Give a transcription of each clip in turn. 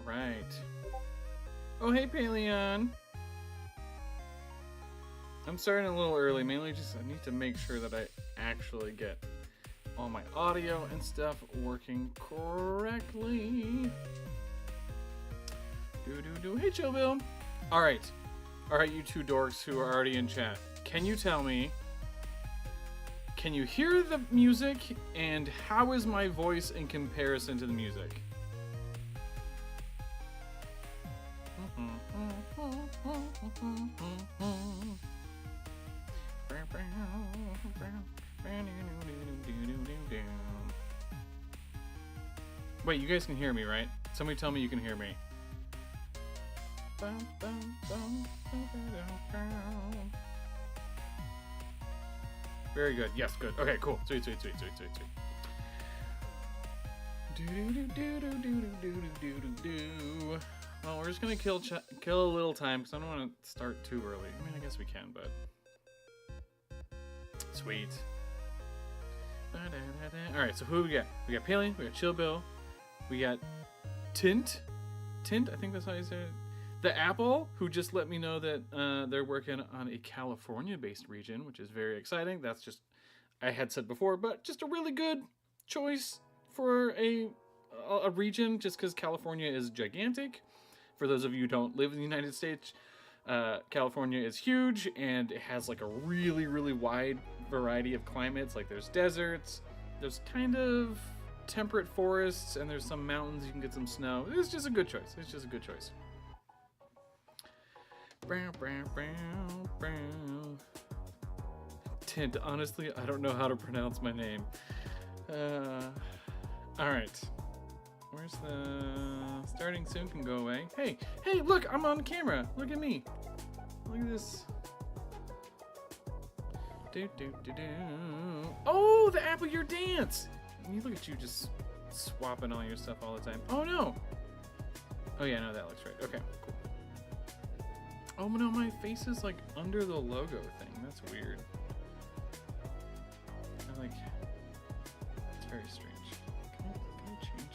right. Oh, hey, Paleon. I'm starting a little early, mainly just I need to make sure that I actually get all my audio and stuff working correctly. Hey, Chill Bill. All right, you two dorks who are already in chat. Can you tell me? Can you hear the music, and how is my voice in comparison to the music? Wait, you guys can hear me, right? Somebody tell me you can hear me. Very good. Yes, good. Okay, cool. Sweet. Well, we're just gonna kill a little time because I don't want to start too early. I mean, I guess we can, but sweet. All right, so who we got? We got Paley, we got Chill Bill, we got Tint. I think that's how you say it. The Apple, who just let me know that they're working on a California-based region, which is very exciting. That's just, I had said before, but just a really good choice for a region, just because California is gigantic. For those of you who don't live in the United States, California is huge, and it has like a really, really wide variety of climates. Like there's deserts, there's kind of temperate forests, and there's some mountains. You can get some snow. It's just a good choice. Tint, honestly, I don't know how to pronounce my name. Alright. Where's the... Starting soon can go away. Hey, look, I'm on camera. Look at me. Look at this. Oh, the Apple Your Dance! You look at you just swapping all your stuff all the time. Oh, no! Oh, yeah, no, that looks right. Okay, cool. Oh no, my face is like under the logo thing. That's weird. It's very strange. Can I change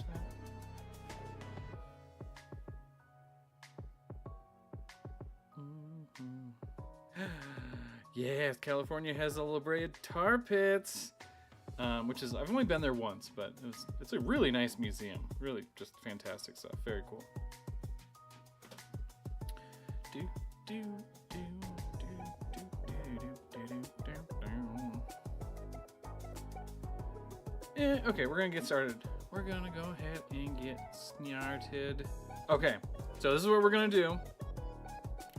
that? Yes, California has a La Brea Tar Pits, which is, I've only been there once, but it's a really nice museum. Really just fantastic stuff. Very cool. Okay, we're gonna get started. We're gonna go ahead and get started. Okay, so this is what we're gonna do.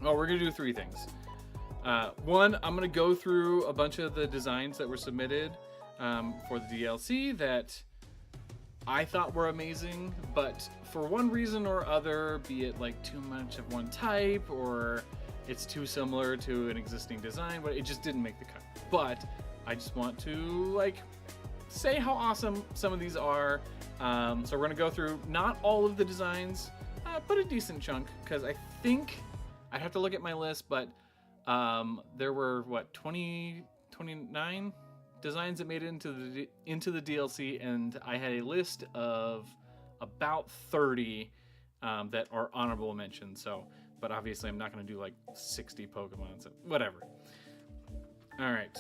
Oh, we're gonna do three things. One, I'm gonna go through a bunch of the designs that were submitted for the DLC that I thought were amazing, but for one reason or other, be it like too much of one type or it's too similar to an existing design, but it just didn't make the cut. But I just want to like say how awesome some of these are. So we're gonna go through not all of the designs, but a decent chunk, because I think I'd have to look at my list, but there were what 29 designs that made it into the DLC, and I had a list of about 30 that are honorable mentions. So, but obviously I'm not going to do like 60 Pokemon, so whatever. All right.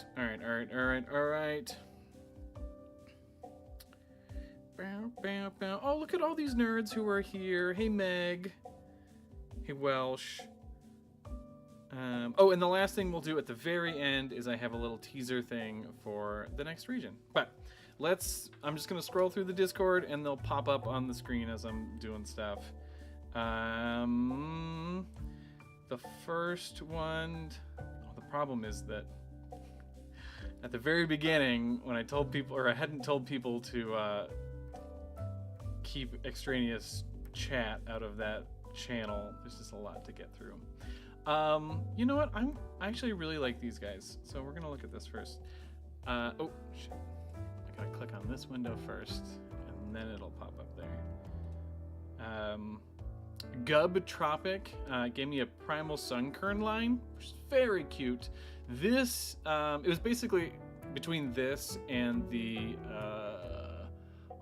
Oh, look at all these nerds who are here. Hey, Meg. Hey, Welsh. Oh, and the last thing we'll do at the very end is I have a little teaser thing for the next region. But I'm just going to scroll through the Discord and they'll pop up on the screen as I'm doing stuff. The first one, the problem is that at the very beginning, when I told people, or I hadn't told people to keep extraneous chat out of that channel, there's just a lot to get through. You know what? I actually really like these guys, so we're gonna look at this first. Oh shit! I gotta click on this window first, and then it'll pop up there. Gub Tropic gave me a Primal Sunkern line, which is very cute. This, it was basically between this and the,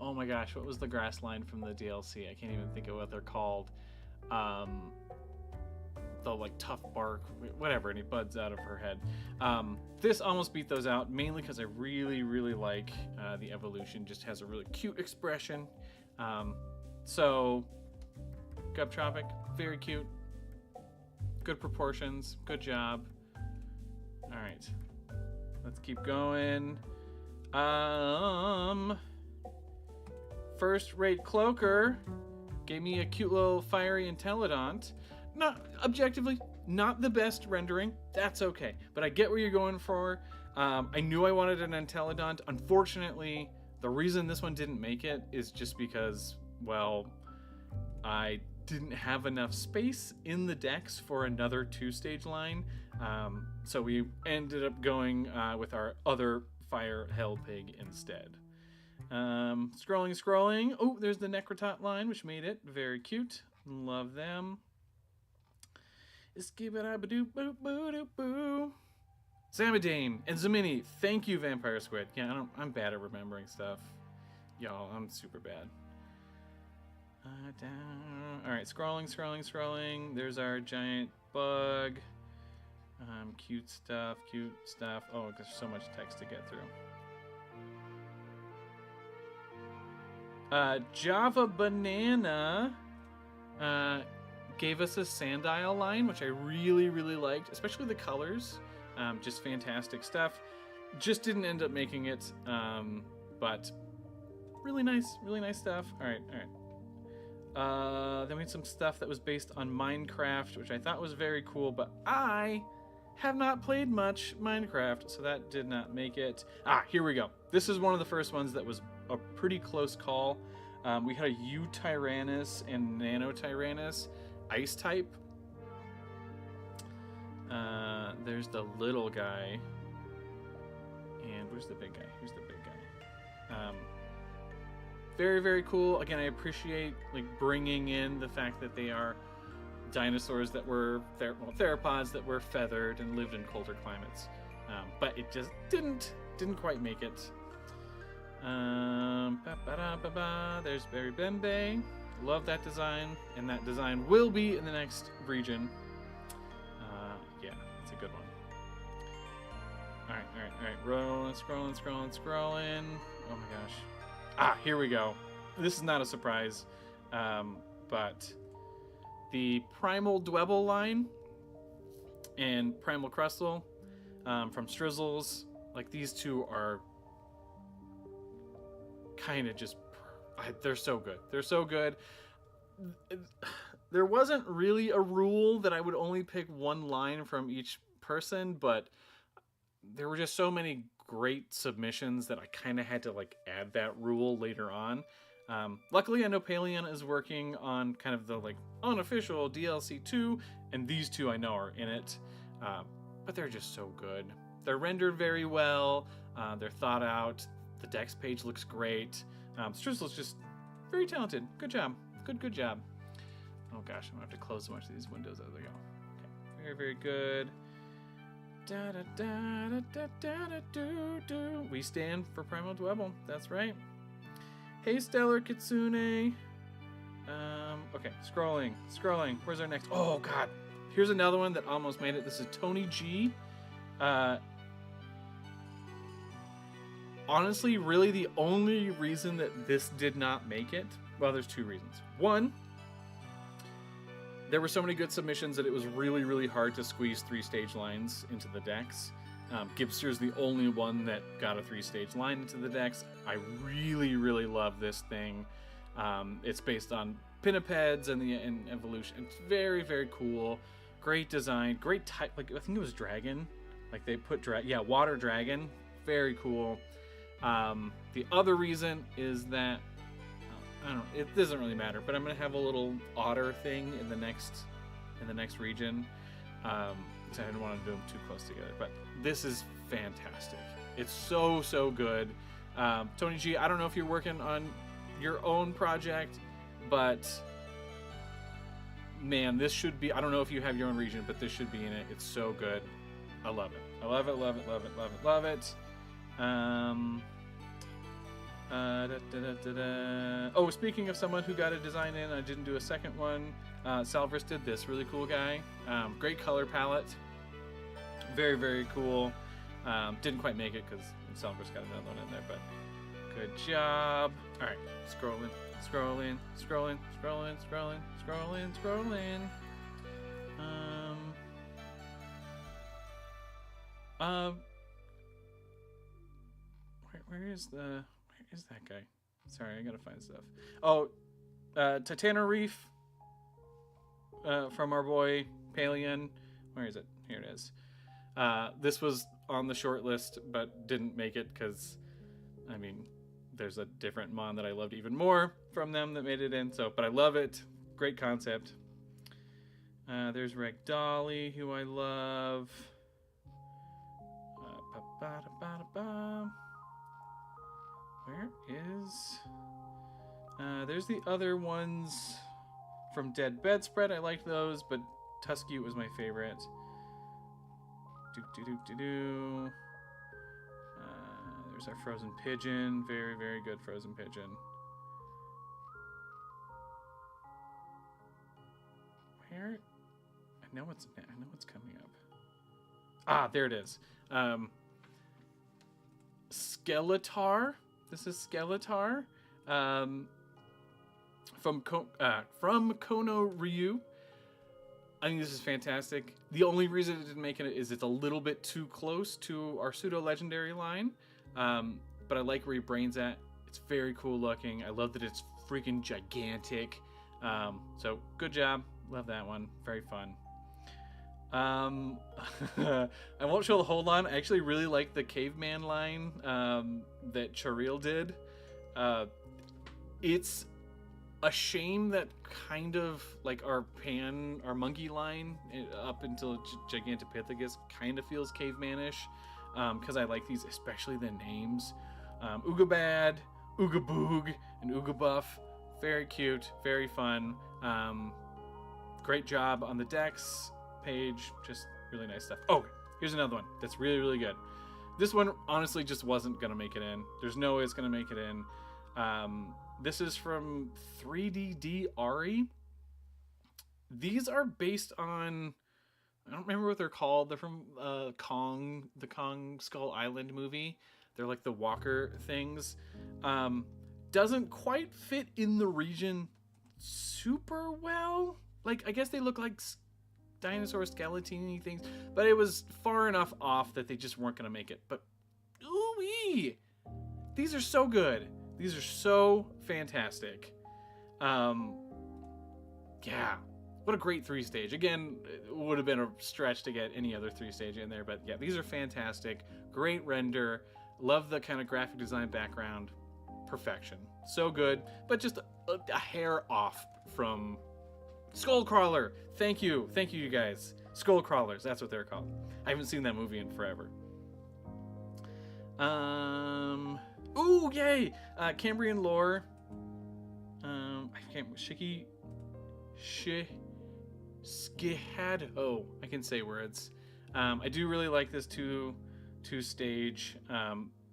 oh my gosh, what was the grass line from the DLC? I can't even think of what they're called. The like tough bark, whatever, and he buds out of her head. This almost beat those out, mainly because I really, really like the evolution. Just has a really cute expression. So, Gubtropic, very cute. Good proportions, good job. All right, let's keep going. First rate Cloaker gave me a cute little fiery Intellidont. Not objectively, not the best rendering. That's okay, but I get what you're going for. I knew I wanted an Intellidont. Unfortunately, the reason this one didn't make it is just because, well, I didn't have enough space in the decks for another 2-stage line. So we ended up going with our other Fire Hell Pig instead. Scrolling. Oh, there's the Necrotot line, which made it very cute. Love them. Zamadane and Zamini. Thank you, Vampire Squid. Yeah, I'm bad at remembering stuff. Y'all, I'm super bad. Alright, scrolling. There's our giant bug. Cute stuff. Oh, there's so much text to get through. Java Banana gave us a Sandile line, which I really, really liked, especially the colors. Just fantastic stuff. Just didn't end up making it, but really nice stuff. All right. Then we had some stuff that was based on Minecraft, which I thought was very cool, but I have not played much Minecraft, so that did not make it. Here we go. This is one of the first ones that was a pretty close call. We had a U-Tyrannus and Nano-Tyrannus ice type. There's the little guy. And where's the big guy? Who's the big guy? Very, very cool. Again, I appreciate like bringing in the fact that they are dinosaurs that were theropods that were feathered and lived in colder climates. But it just didn't quite make it. There's Berry Bembe. Love that design, and that design will be in the next region. Yeah, it's a good one. All right. Scrolling. Oh my gosh. Here we go. This is not a surprise, but the Primal Dwebble line and Primal Crustle from Strizzles, like these two are kind of just, they're so good. They're so good. There wasn't really a rule that I would only pick one line from each person, but there were just so many great submissions that I kind of had to like add that rule later on. Luckily, I know Paleon is working on kind of the like unofficial DLC 2, and these two I know are in it. But they're just so good. They're rendered very well. They're thought out. The Dex page looks great. Strizzle's just very talented. Good job. Good job. Oh gosh, I'm gonna have to close a bunch of these windows as I go. Okay, very, very good. We stand for Primal Dwebble. That's right. Hey, Stellar Kitsune. Okay, scrolling. Where's our next? Oh God, here's another one that almost made it. This is Tony G. Honestly, really the only reason that this did not make it, well, there's two reasons. One, there were so many good submissions that it was really, really hard to squeeze 3-stage lines into the decks. Gibster's the only one that got a 3-stage line into the decks. I really, really love this thing. It's based on pinnipeds and the evolution. It's very, very cool. Great design. Great type. Like, I think it was dragon. Like they put water dragon. Very cool. The other reason is that I don't know, it doesn't really matter, but I'm gonna have a little otter thing in the next region. So I didn't want to do them too close together, but this is fantastic. It's so good. Tony G, I don't know if you're working on your own project, but man, this should be, I don't know if you have your own region, but this should be in it. It's so good. I love it. Oh, speaking of someone who got a design in, I didn't do a second one. Salvers did this really cool guy. Great color palette. Very, very cool. Didn't quite make it because Salvers got another one in there, but good job. All right, scrolling. Where is that guy? Sorry, I gotta find stuff. Oh, Titano Reef from our boy Palian. Where is it? Here it is. This was on the short list, but didn't make it because, I mean, there's a different mon that I loved even more from them that made it in. So, but I love it. Great concept. There's Reg Dolly, who I love. Where is... there's the other ones from Dead Bedspread. I liked those, but Tusky was my favorite. There's our Frozen Pigeon. Very, very good Frozen Pigeon. Where? I know what's coming up. Ah, there it is. Skeletar. This is Skeletar. From Kono Ryu. I think this is fantastic. The only reason it didn't make it is it's a little bit too close to our pseudo-legendary line. But I like where your brain's at. It's very cool looking. I love that it's freaking gigantic. So good job. Love that one. Very fun. I won't show the whole line. I actually really like the caveman line that Charil did. It's a shame that kind of like our monkey line up until Gigantopithecus kind of feels cavemanish, because I like these, especially the names. Oogabad, Oogaboog, and Oogabuff. Very cute, very fun. Great job on the Dex page, just really nice stuff. Oh, here's another one that's really, really good. This one honestly just wasn't gonna make it in. There's no way it's gonna make it in. This is from 3DD Ari. These are based on, I don't remember what they're called. They're from the Kong Skull Island movie. They're like the walker things. Doesn't quite fit in the region super well. Like, I guess they look like dinosaur skeleton-y things, but it was far enough off that they just weren't gonna make it. But ooh-wee! These are so good. These are so fantastic. Yeah, what a great 3-stage. Again, it would have been a stretch to get any other 3-stage in there, but yeah, these are fantastic. Great render. Love the kind of graphic design background. Perfection. So good, but just a hair off from Skullcrawler. Thank you, you guys. Skullcrawlers, that's what they're called. I haven't seen that movie in forever. Ooh, yay! Cambrian lore. I can't. Skihado. I can say words. I do really like this two-stage.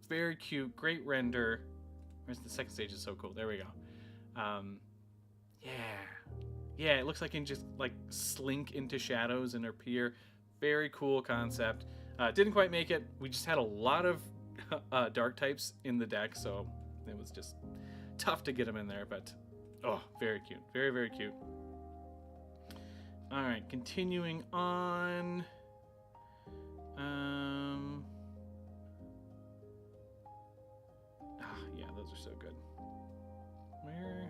Very cute, great render. Where's the second stage? Is so cool. There we go. Yeah. It looks like it can just like slink into shadows and appear. Very cool concept. Didn't quite make it. We just had a lot of dark types in the deck, so it was just tough to get them in there. But oh, very cute. Very, very cute. All right, continuing on. Yeah, those are so good. Where?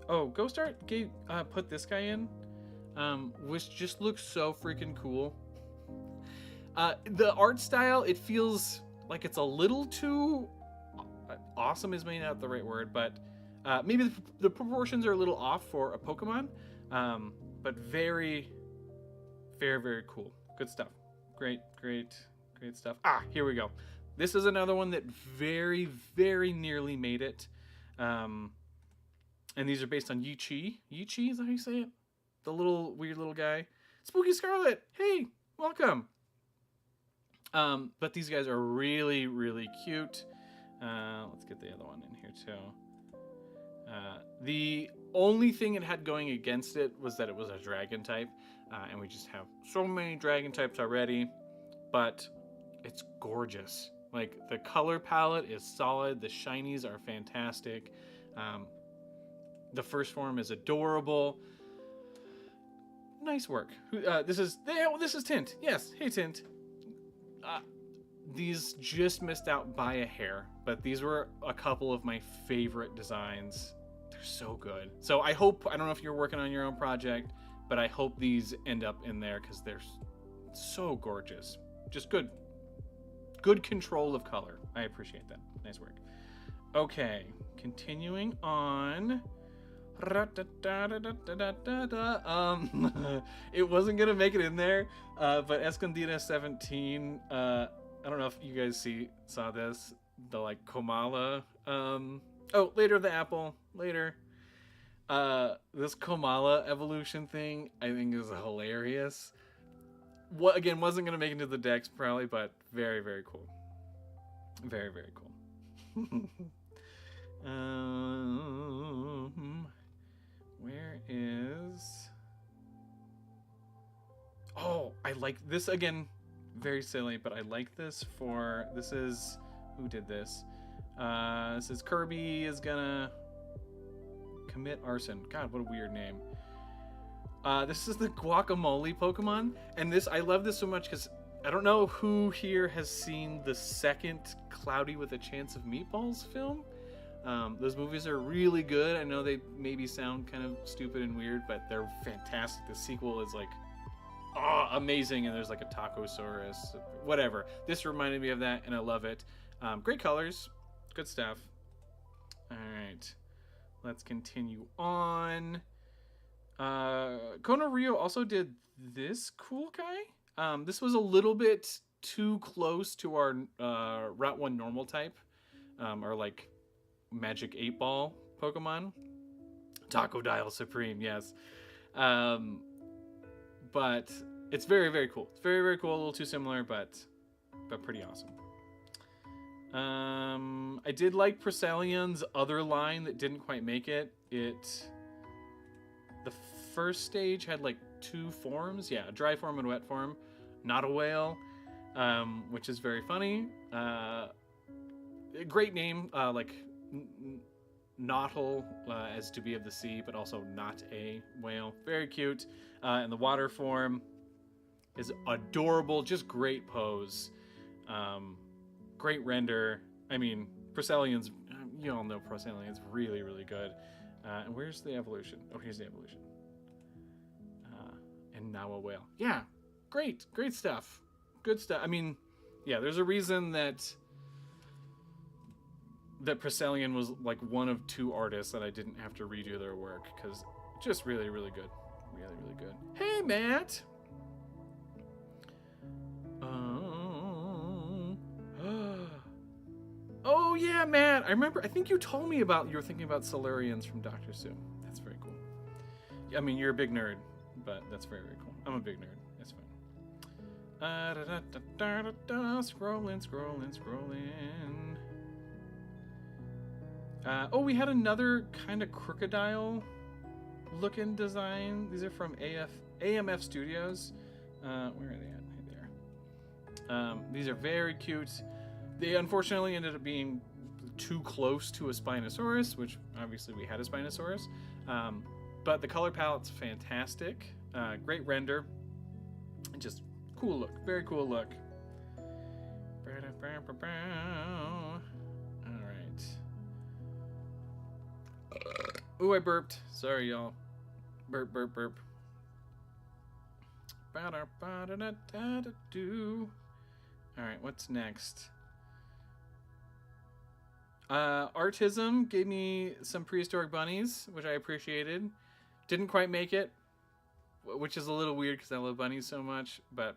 Oh, Ghost Art put this guy in, which just looks so freaking cool. The art style, it feels like it's a little too awesome is maybe not the right word, but maybe the proportions are a little off for a Pokemon, but very, very, very cool. Good stuff. Great stuff. Here we go. This is another one that very, very nearly made it. And these are based on Yi-Chi. Yi-Chi, is that how you say it? The weird little guy. Spooky Scarlet, hey, welcome. But these guys are really, really cute. Let's get the other one in here too. The only thing it had going against it was that it was a dragon type, and we just have so many dragon types already, but it's gorgeous. Like, the color palette is solid, the shinies are fantastic, the first form is adorable. Nice work. This is Tint. Yes, hey Tint. These just missed out by a hair, but these were a couple of my favorite designs. They're so good. So I don't know if you're working on your own project, but I hope these end up in there because they're so gorgeous. Just good control of color. I appreciate that. Nice work. Okay, continuing on. It wasn't gonna make it in there, but Escondida 17. I don't know if you guys saw this. The like Komala. Later the apple. Later. This Komala evolution thing I think is hilarious. What again wasn't gonna make it into the decks probably, but very, very cool. Very, very cool. Where is... Oh, I like this again. Very silly, but I like this for... This is... Who did this? This is Kirby is gonna commit arson. God, what a weird name. This is the Guacamole Pokemon. And I love this so much because I don't know who here has seen the second Cloudy with a Chance of Meatballs film. Those movies are really good. I know they maybe sound kind of stupid and weird, but they're fantastic. The sequel is like, amazing. And there's like a Tacosaurus, whatever. This reminded me of that, and I love it. Great colors, good stuff. All right, let's continue on. Kono Rio also did this cool guy. This was a little bit too close to our Route 1 normal type, or like Magic 8 Ball Pokemon. Tacodile Supreme, yes. But it's very, very cool. It's very, very cool. A little too similar, but pretty awesome. I did like Presalion's other line that didn't quite make it. The first stage had like 2 forms. Yeah, a dry form and wet form. Not a whale, which is very funny. Great name, like Nautical, as to be of the sea, but also not a whale. Very cute. And the water form is adorable. Just great pose. Great render. I mean, Presalion's, you all know Presalion's really, really good. And where's the evolution? Oh, here's the evolution. And now a whale. Yeah, great stuff. Good stuff. I mean, yeah, there's a reason that Presalion was like one of 2 artists that I didn't have to redo their work, because just really, really good. Really, really good. Hey, Matt! Oh, yeah, Matt! I think you told me you were thinking about Solarians from Dr. Sue. That's very cool. I mean, you're a big nerd, but that's very, very cool. I'm a big nerd. That's fine. Scrolling. We had another kind of crocodile looking design. These are from AMF Studios. Where are they at? Here they are. These are very cute. They unfortunately ended up being too close to a Spinosaurus, which obviously we had a Spinosaurus. But the color palette's fantastic. Great render. Just cool look. Very cool look. Alright. Ooh, I burped. Sorry, y'all. Burp. Alright, what's next? Artism gave me some prehistoric bunnies, which I appreciated. Didn't quite make it, which is a little weird because I love bunnies so much, but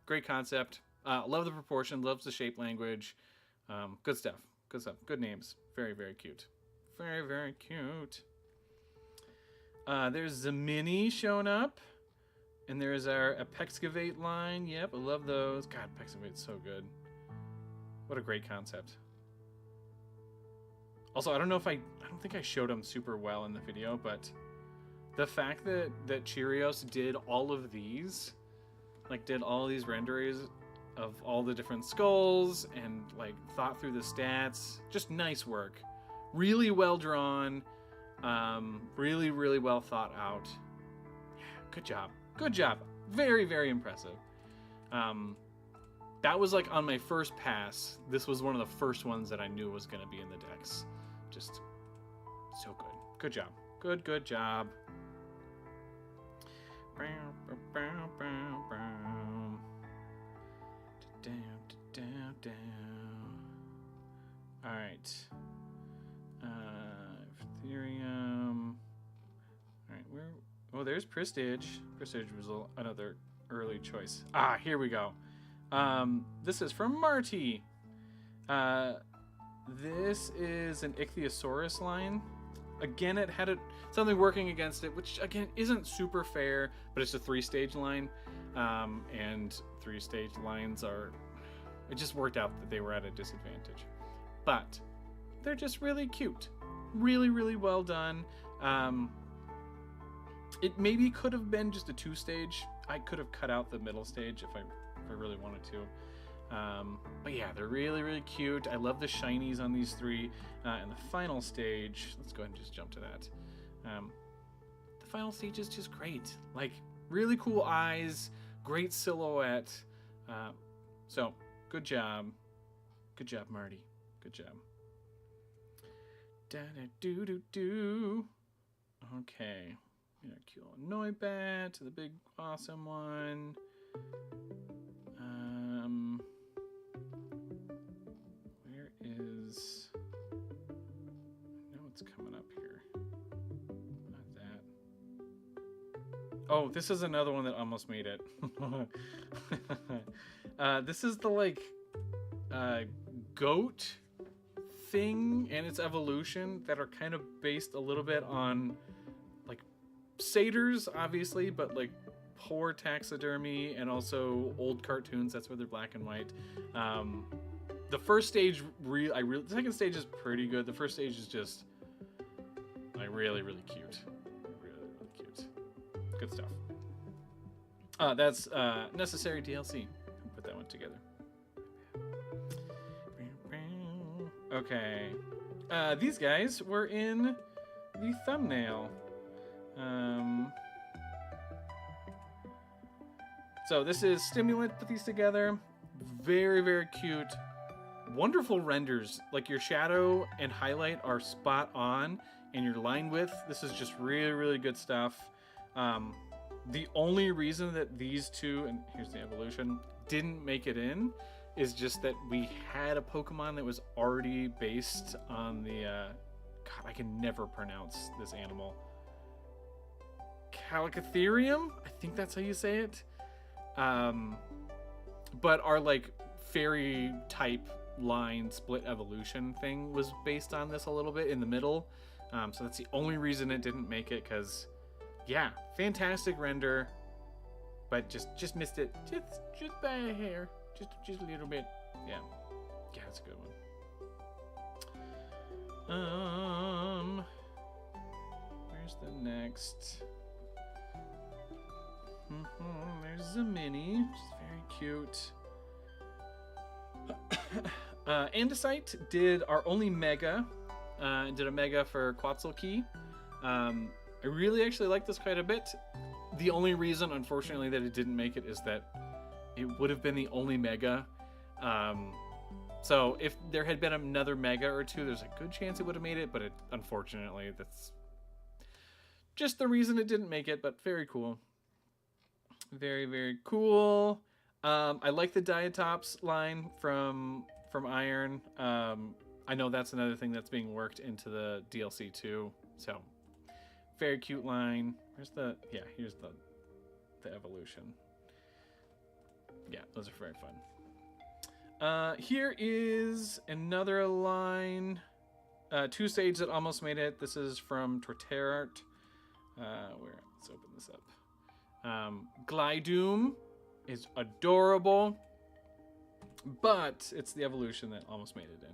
great concept. Love the proportion, loves the shape language. Good stuff. Good names. Very, very cute. Very, very cute. There's Zamini showing up. And there's our Apexcavate line. Yep, I love those. God, Apexcavate's so good. What a great concept. Also, I don't think I showed them super well in the video, but the fact that Cheerios did all of these, like did all these renderings of all the different skulls and like thought through the stats, just nice work. Really well drawn, really, really well thought out. Yeah, good job. Good job. Very, very impressive. That was like on my first pass. This was one of the first ones that I knew was going to be in the decks. Just so good. Good job. Good job. All right. Ethereum. All right, where? Oh, there's Prestige. Prestige was another early choice. Ah, here we go. This is from Marty. This is an Ichthyosaurus line. Again, it had something working against it, which again isn't super fair, but it's a 3-stage line, and 3-stage lines are. It just worked out that they were at a disadvantage, but they're just really cute, really, really well done. It maybe could have been just a 2-stage. I could have cut out the middle stage if I really wanted to. But yeah, they're really, really cute. I love the shinies on these 3. And the final stage, let's go ahead and just jump to that. The final stage is just great. Like, really cool eyes, great silhouette. So, good job. Good job, Marty. Good job. Da-da-do-do-do. Okay. Cute Noibat, the big awesome one. Where is... I know it's coming up here. Not that. Oh, this is another one that almost made it. This is the, like, goat thing and its evolution that are kind of based a little bit on, like, satyrs, obviously, but, like, poor taxidermy and also old cartoons. That's why they're black and white. The first stage, the second stage is pretty good. The first stage is just, like, really, really cute. Really, really cute. Good stuff. That's necessary DLC. Put that one together. Okay. These guys were in the thumbnail. So this is Stimulant, put these together. Very, very cute. Wonderful renders. Like, your shadow and highlight are spot on, and your line width, this is just really, really good stuff. The only reason that these two, and here's the evolution, didn't make it in is just that we had a Pokemon that was already based on the, God, I can never pronounce this animal. Calicatherium? I think that's how you say it. But our, like, fairy type line split evolution thing was based on this a little bit in the middle. So that's the only reason it didn't make it, because, yeah, fantastic render, but just missed it just by a hair, just a little bit. Yeah, it's a good one. Where's the next? There's a mini, which is very cute. Andesite did our only mega, did a mega for Quetzalcoatl. I really actually like this quite a bit. The only reason, unfortunately, that it didn't make it is that it would have been the only mega. So if there had been another mega or two, there's a good chance it would have made it, but unfortunately, that's just the reason it didn't make it, but very cool. Very, very cool. I like the Diatops line from Iron. I know that's another thing that's being worked into the DLC too. So, very cute line. Here's the evolution. Yeah, those are very fun. Here is another line. 2-stage that almost made it. This is from Froopy Art. Let's open this up. Glidoom is adorable, but it's the evolution that almost made it in.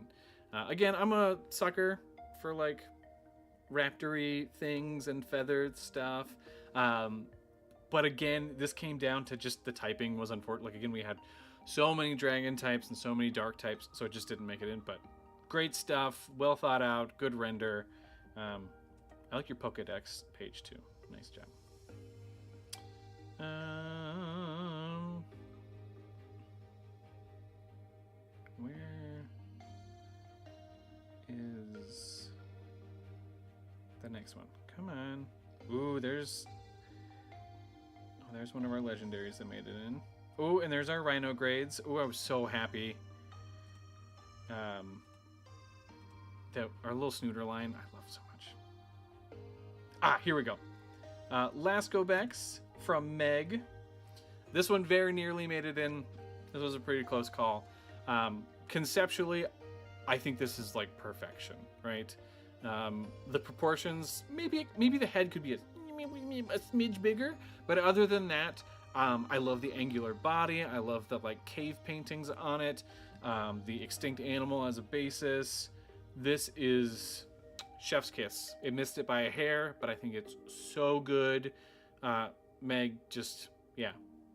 Again, I'm a sucker for like raptory things and feathered stuff. But again, this came down to just the typing was unfortunate. Like again, we had so many dragon types and so many dark types, so it just didn't make it in. But great stuff, well thought out, good render. I like your Pokedex page too. Nice job. Where is the next one? Come on. Ooh, there's one of our legendaries that made it in. Ooh, and there's our Rhino grades. Ooh, I was so happy. That our little snooter line, I love so much. Ah, here we go. Last go backs from Meg. This one very nearly made it in. This was a pretty close call. Conceptually, I think this is like perfection, right? The proportions, maybe the head could be a smidge bigger, but other than that, I love the angular body. I love the like cave paintings on it. The extinct animal as a basis. This is chef's kiss. It missed it by a hair, but I think it's so good. Meg, just, yeah.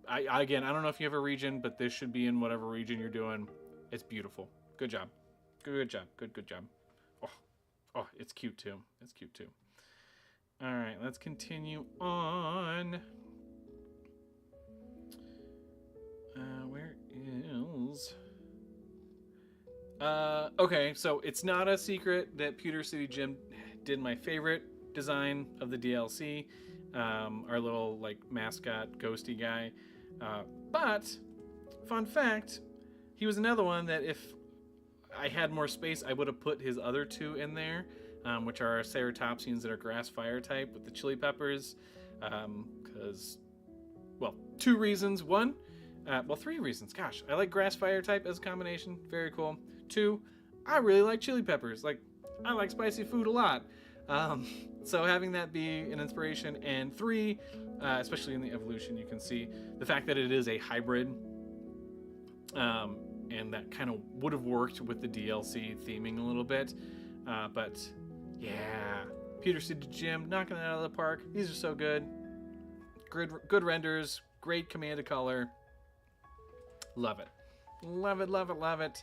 Again, I don't know if you have a region, but this should be in whatever region you're doing. It's beautiful. Good job. Good job. Good job. Oh, it's cute too. It's cute too. All right, let's continue on. Where is... okay, so it's not a secret that Pewter City Gym did my favorite design of the DLC. Our little, like, mascot ghosty guy. But, fun fact, he was another one that if I had more space, I would have put his other two in there, which are ceratopsians that are grass fire type with the chili peppers. Because, well, 2 reasons. 1, well, 3 reasons. Gosh, I like grass fire type as a combination. Very cool. 2, I really like chili peppers. Like, I like spicy food a lot. So having that be an inspiration. And 3, especially in the evolution, you can see the fact that it is a hybrid. And that kind of would have worked with the DLC theming a little bit. But yeah, Pewter City Gym, knocking it out of the park. These are so good. Good renders, great command of color. Love it. Love it, love it, love it.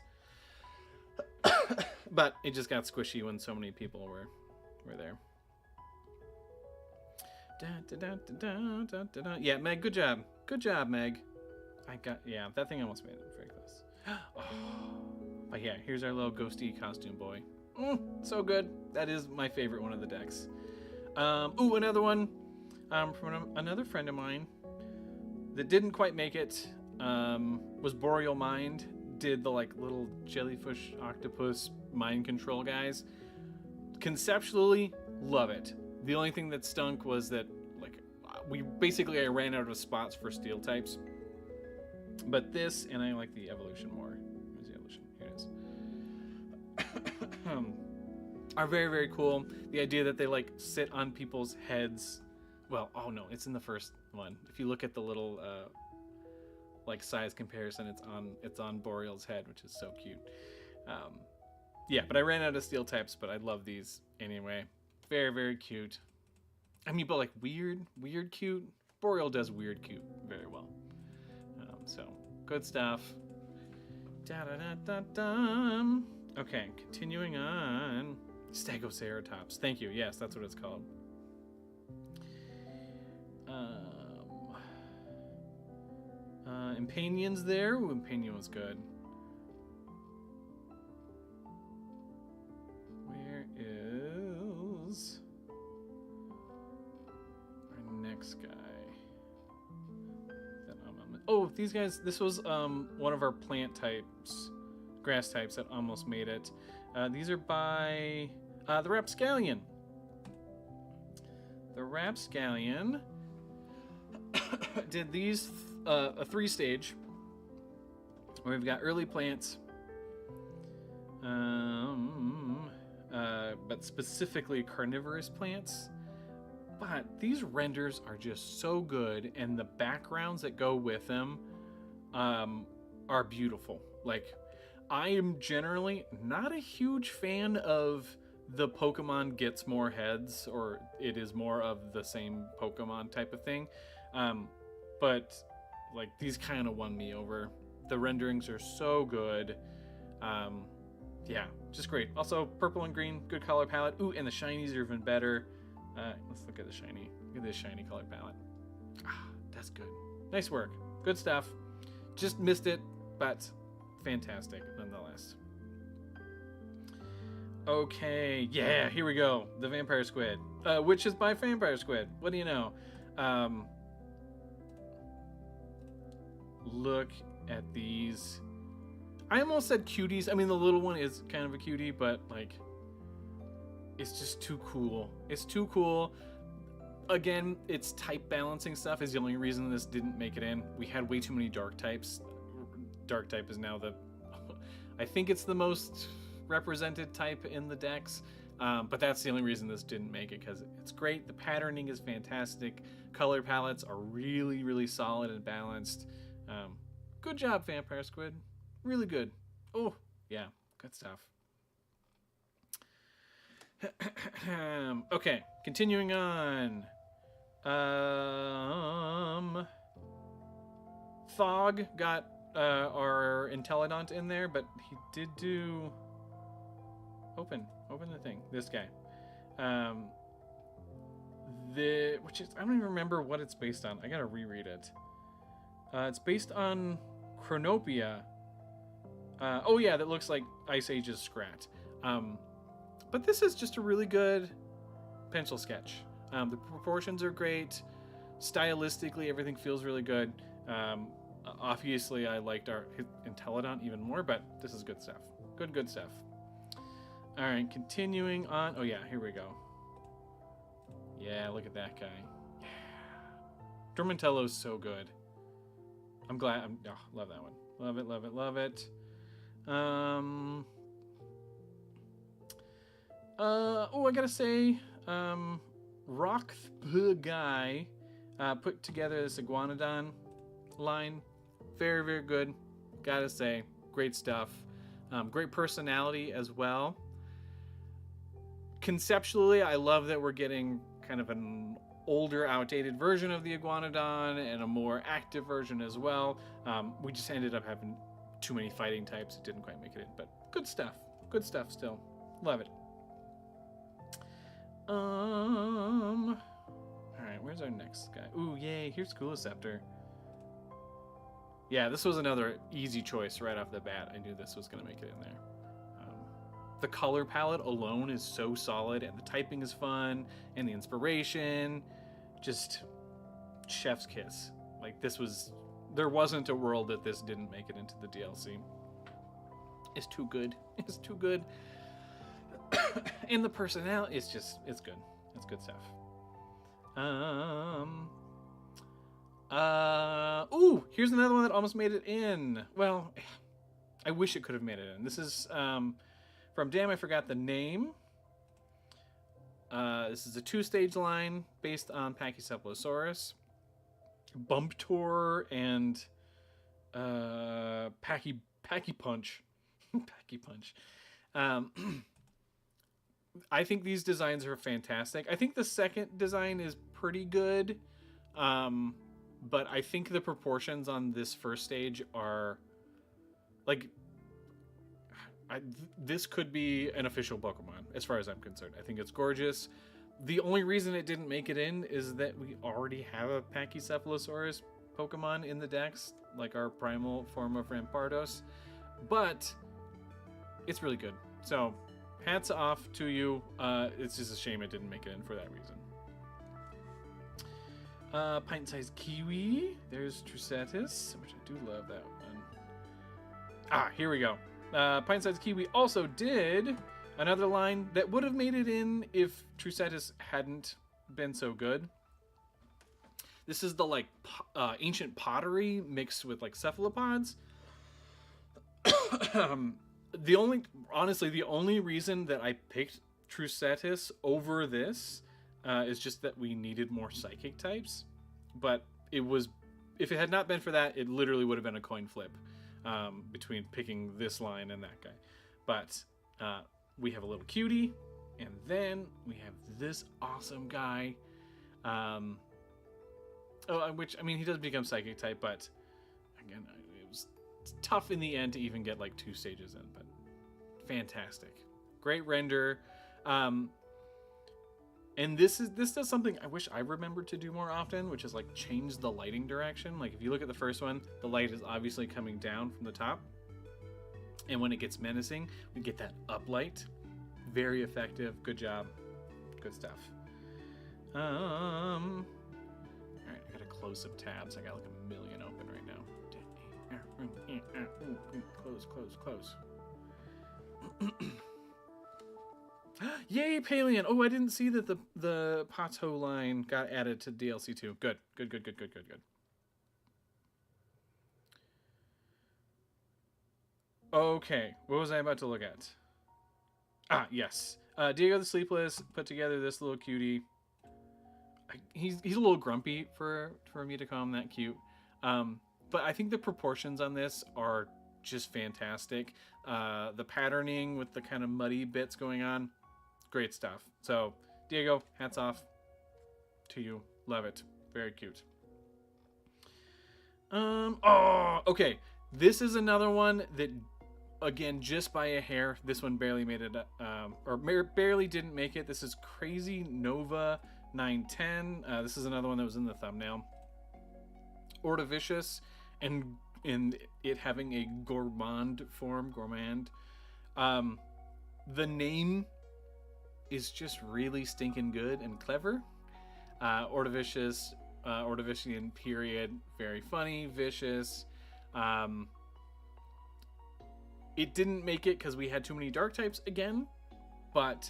But it just got squishy when so many people were there. Yeah, Meg, good job. Good job, Meg. Yeah, that thing almost made it very close. Oh, but yeah, here's our little ghosty costume boy. So good. That is my favorite one of the decks. Ooh, another one from another friend of mine that didn't quite make it was Boreal Mind. Did the like little jellyfish octopus mind control guys. Conceptually, love it. The only thing that stunk was that like I ran out of spots for steel types. But this, and I like the evolution more. Where's the evolution? Here it is. Are very, very cool. The idea that they like sit on people's heads. Well, oh no, it's in the first one. If you look at the little like size comparison, it's on Boreal's head, which is so cute. Yeah, but I ran out of steel types, but I love these anyway. Very, very cute. I mean, but like weird cute. Boreal does weird cute very well. So good stuff. Okay, continuing on. Stegoceratops. Thank you. Yes, that's what it's called. Impanion's there. Ooh, Impanion was good. Where is our next guy? Oh, these guys, this was one of our plant types, grass types that almost made it. These are by the Rapscallion. The Rapscallion did these a 3-stage where we've got early plants, but specifically carnivorous plants. but these renders are just so good, and the backgrounds that go with them are beautiful. Like, I am generally not a huge fan of the Pokemon gets more heads, or it is more of the same Pokemon type of thing. But like, these kind of won me over. The renderings are so good. Yeah, just great. Also, purple and green, good color palette. Ooh, and the shinies are even better. Let's look at the shiny. Look at this shiny color palette. Ah, that's good. Nice work. Good stuff. Just missed it, but fantastic nonetheless. Okay, yeah, here we go. The Vampire Squid, which is by Vampire Squid. What do you know? Look at these. I almost said cuties. I mean, the little one is kind of a cutie, but like, it's just too cool. It's too cool. Again, it's type balancing stuff is the only reason this didn't make it in. We had way too many dark types. Dark type is now the, I think it's the most represented type in the decks. But that's the only reason this didn't make it, because it's great. The patterning is fantastic. Color palettes are really, really solid and balanced. Good job, Vampire Squid. Really good. Oh, yeah, good stuff. Okay, continuing on. Thog got our Intellidont in there, but he did do... Open the thing. This guy. Which is, I don't even remember what it's based on. I gotta reread it. It's based on Chronopia. Oh yeah, that looks like Ice Age's Scrat. But this is just a really good pencil sketch. The proportions are great. Stylistically, everything feels really good. Obviously, I liked our Intellidont even more, but this is good stuff. Good stuff. All right, continuing on. Oh yeah, here we go. Yeah, look at that guy. Yeah. Dormantello's so good. I'm glad. Love that one. Love it, love it, love it. I gotta say, Rock the guy put together this Iguanodon line. Very, very good. Gotta say, great stuff. Great personality as well. Conceptually, I love that we're getting kind of an older, outdated version of the Iguanodon and a more active version as well. We just ended up having too many fighting types. It didn't quite make it in, but good stuff. Good stuff still. Love it. All right, where's our next guy? Ooh, yay, here's Cooliceptor. Yeah, this was another easy choice right off the bat. I knew this was going to make it in there. The color palette alone is so solid, and the typing is fun, and the inspiration, just chef's kiss. Like, there wasn't a world that this didn't make it into the DLC. It's too good. It's too good. And the personality, it's good. It's good stuff. Ooh, here's another one that almost made it in. Well, I wish it could have made it in. This is, from Damn, I Forgot the Name. This is a 2-stage line based on Pachycephalosaurus, Bumptor, and Packy Punch. Packy Punch. I think these designs are fantastic. I think the second design is pretty good, but I think the proportions on this first stage are like... this could be an official Pokemon, as far as I'm concerned. I think it's gorgeous. The only reason it didn't make it in is that we already have a Pachycephalosaurus Pokemon in the decks, like our primal form of Rampardos. But it's really good. So, hats off to you. It's just a shame it didn't make it in for that reason. Pint-sized Kiwi. There's Trucetus, which I do love that one. Ah, here we go. Pint-sized Kiwi also did another line that would have made it in if Trucetus hadn't been so good. This is the ancient pottery mixed with like cephalopods. The only reason that I picked Trucetus over this is just that we needed more psychic types. But it was, if it had not been for that, it literally would have been a coin flip between picking this line and that guy. But we have a little cutie, and then we have this awesome guy. Which, I mean, he does become psychic type, but again, it was tough in the end to even get like 2 stages in, but fantastic. Great render. And this does something I wish I remembered to do more often, which is like change the lighting direction. Like if you look at the first one, the light is obviously coming down from the top. And when it gets menacing, we get that up light. Very effective. Good job. Good stuff. All right, I gotta close some tabs. I got like a million open right now. Close, close, close. Yay, Palian! Oh, I didn't see that the Pato line got added to DLC 2. Good. Okay, what was I about to look at? Ah, yes. Diego the Sleepless put together this little cutie. He's a little grumpy for me to call him that cute. But I think the proportions on this are just fantastic. The patterning with the kind of muddy bits going on, great stuff. So Diego, hats off to you. Love it. Very cute. Okay. This is another one that, again, just by a hair, this one barely made it, or barely didn't make it. This is Crazy Nova 910. This is another one that was in the thumbnail. Ordovicious, and in it having a gourmand form, gourmand. The name is just really stinking good and clever. Ordovicious, Ordovician period, very funny, vicious. It didn't make it because we had too many dark types again, but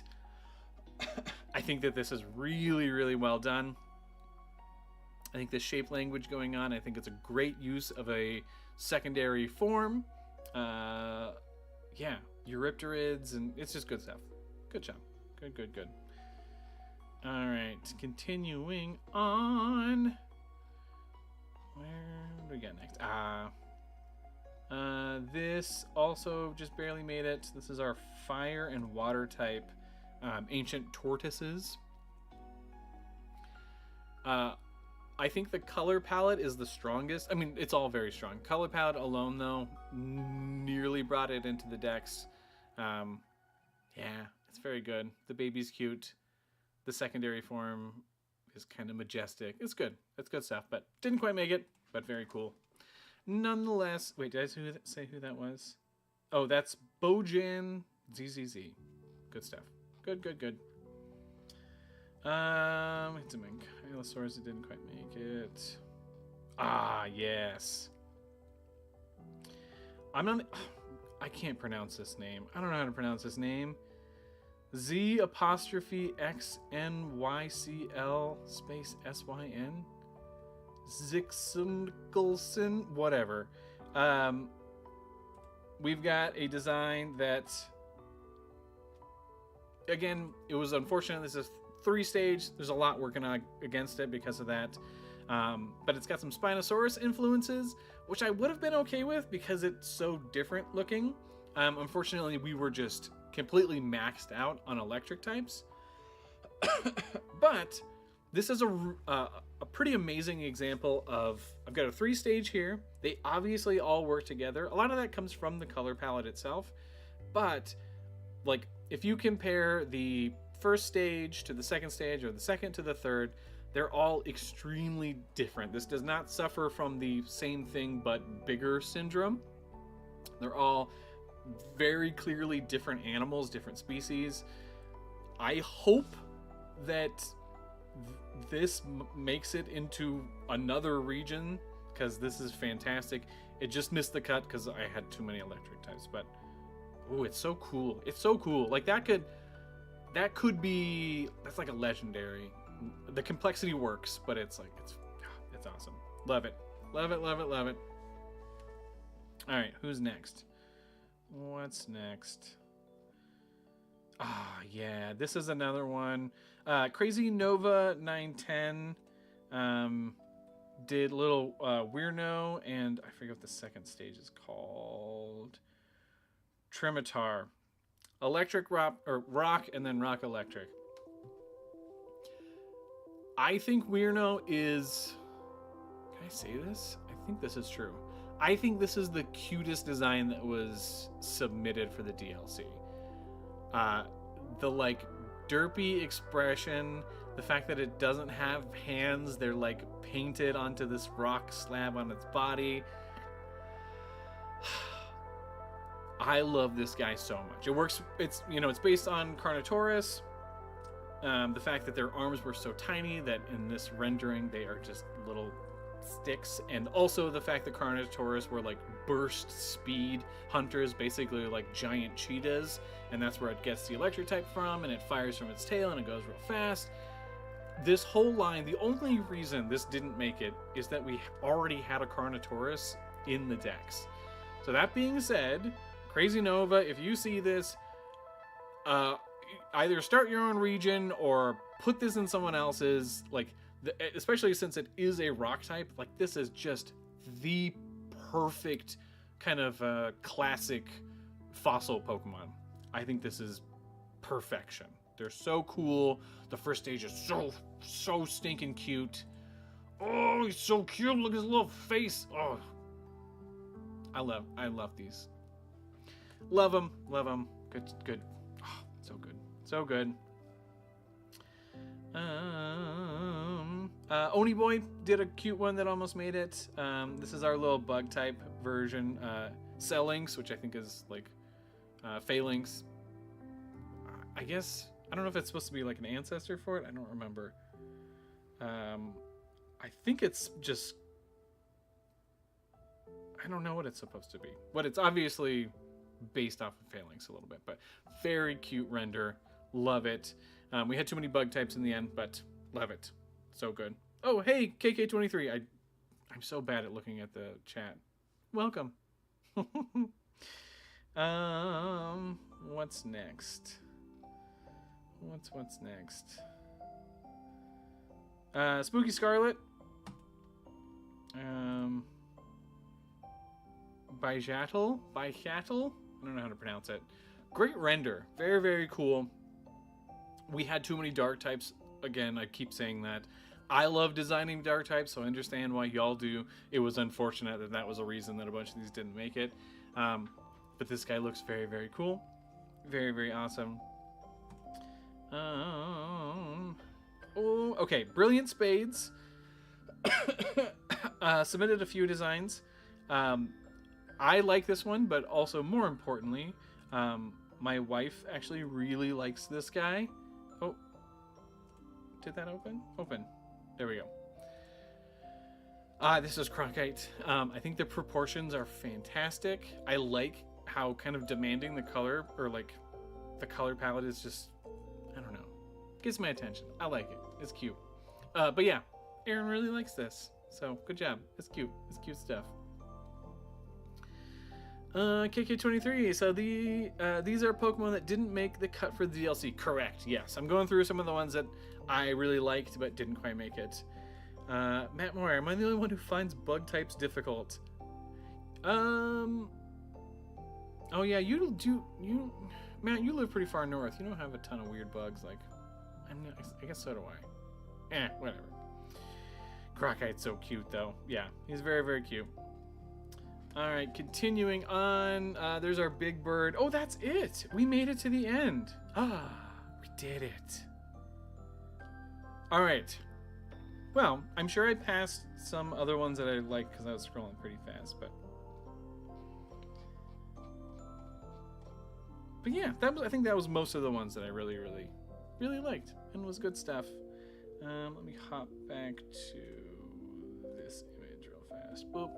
I think that this is really, really well done. I think the shape language going on, I think it's a great use of a secondary form. Yeah, Eurypterids, and it's just good stuff. Good job. Good. All right, continuing on. Where do we get next? This also just barely made it. This is our fire and water type ancient tortoises. I think the color palette is the strongest. I mean, it's all very strong. Color palette alone, though, nearly brought it into the decks. Yeah, it's very good. The baby's cute. The secondary form is kind of majestic. It's good. It's good stuff, but didn't quite make it, but very cool. Nonetheless, wait, did I say who that was? Oh, that's Bojan ZZZ. Good stuff. Good. It's a Ankylosaurus that didn't quite make it. Ah, yes. I can't pronounce this name. I don't know how to pronounce this name. Z'_XNYCL space SYN. Zixengelson, whatever. We've got a design that, again, it was unfortunate. This is 3-stage. There's a lot working on against it because of that. But it's got some Spinosaurus influences, which I would have been okay with because it's so different looking. Unfortunately, we were just completely maxed out on electric types. But this is a pretty amazing example of, I've got a 3-stage here. They obviously all work together. A lot of that comes from the color palette itself. But like, if you compare the first stage to the second stage or the second to the third, they're all extremely different. This does not suffer from the same thing but bigger syndrome. They're all very clearly different animals, different species. I hope that this makes it into another region because this is fantastic. It just missed the cut because I had too many electric types, but oh, it's so cool. It's so cool. Like that could be, that's like a legendary. The complexity works, but it's like, it's awesome. Love it. All right, who's next? What's next? Ah, yeah, this is another one. Crazy Nova 910 did little Weirno, and I forget what the second stage is called. Trimitar. Electric rock, or rock, and then rock electric. I think Weirno is. Can I say this? I think this is true. I think this is the cutest design that was submitted for the DLC. The like derpy expression, the fact that it doesn't have hands, they're like painted onto this rock slab on its body. I love this guy so much. It works. It's it's based on Carnotaurus. The fact that their arms were so tiny that in this rendering they are just little sticks, and also the fact that Carnotaurus were like burst speed hunters, basically like giant cheetahs, and that's where it gets the electric type from, and it fires from its tail and it goes real fast. This whole line, the only reason this didn't make it is that we already had a Carnotaurus in the decks. So that being said, Crazy Nova, if you see this, either start your own region or put this in someone else's, like, especially since it is a rock type, like this is just the perfect kind of classic fossil Pokemon. I think this is perfection. They're so cool. The first stage is so stinking cute. Oh, he's so cute. Look at his little face. Oh, I love these. Love them. Good. Oh, so good. So good. Oni Boy did a cute one that almost made it. This is our little bug type version. Cellynx, which I think is like Phalanx. I guess, I don't know if it's supposed to be like an ancestor for it. I don't remember. I think it's just, I don't know what it's supposed to be. But it's obviously based off of Phalanx a little bit. But very cute render. Love it. We had too many bug types in the end, but love it. So good. Oh, hey, KK23. I'm so bad at looking at the chat. Welcome. What's next? What's next? Spooky Scarlet. Bijatl. I don't know how to pronounce it. Great render. Very, very cool. We had too many dark types. Again, I keep saying that. I love designing dark types, so I understand why y'all do. It was unfortunate that that was a reason that a bunch of these didn't make it. But this guy looks very, very cool. Very, very awesome. Oh, okay. Brilliant Spades submitted a few designs. I like this one, but also more importantly, my wife actually really likes this guy. Oh, did that open? Open. There we go. This is Cronkite. I think the proportions are fantastic. I like how kind of demanding the color, or like the color palette is just, I don't know, gets my attention. I like it. It's cute. But yeah, Aaron really likes this. So good job. It's cute. It's cute stuff. KK23. So these are Pokemon that didn't make the cut for the DLC. Correct. Yes. I'm going through some of the ones that I really liked but didn't quite make it. Matt Moore, am I the only one who finds bug types difficult? Oh yeah, Matt, you live pretty far north. You don't have a ton of weird bugs. Like, I guess so do I. Whatever. Crockite's so cute though. Yeah, he's very, very cute. All right, continuing on. There's our big bird. Oh, that's it. We made it to the end. We did it. All right. Well, I'm sure I passed some other ones that I like because I was scrolling pretty fast, but yeah, I think that was most of the ones that I really, really, really liked and was good stuff. Let me hop back to this image real fast. Boop.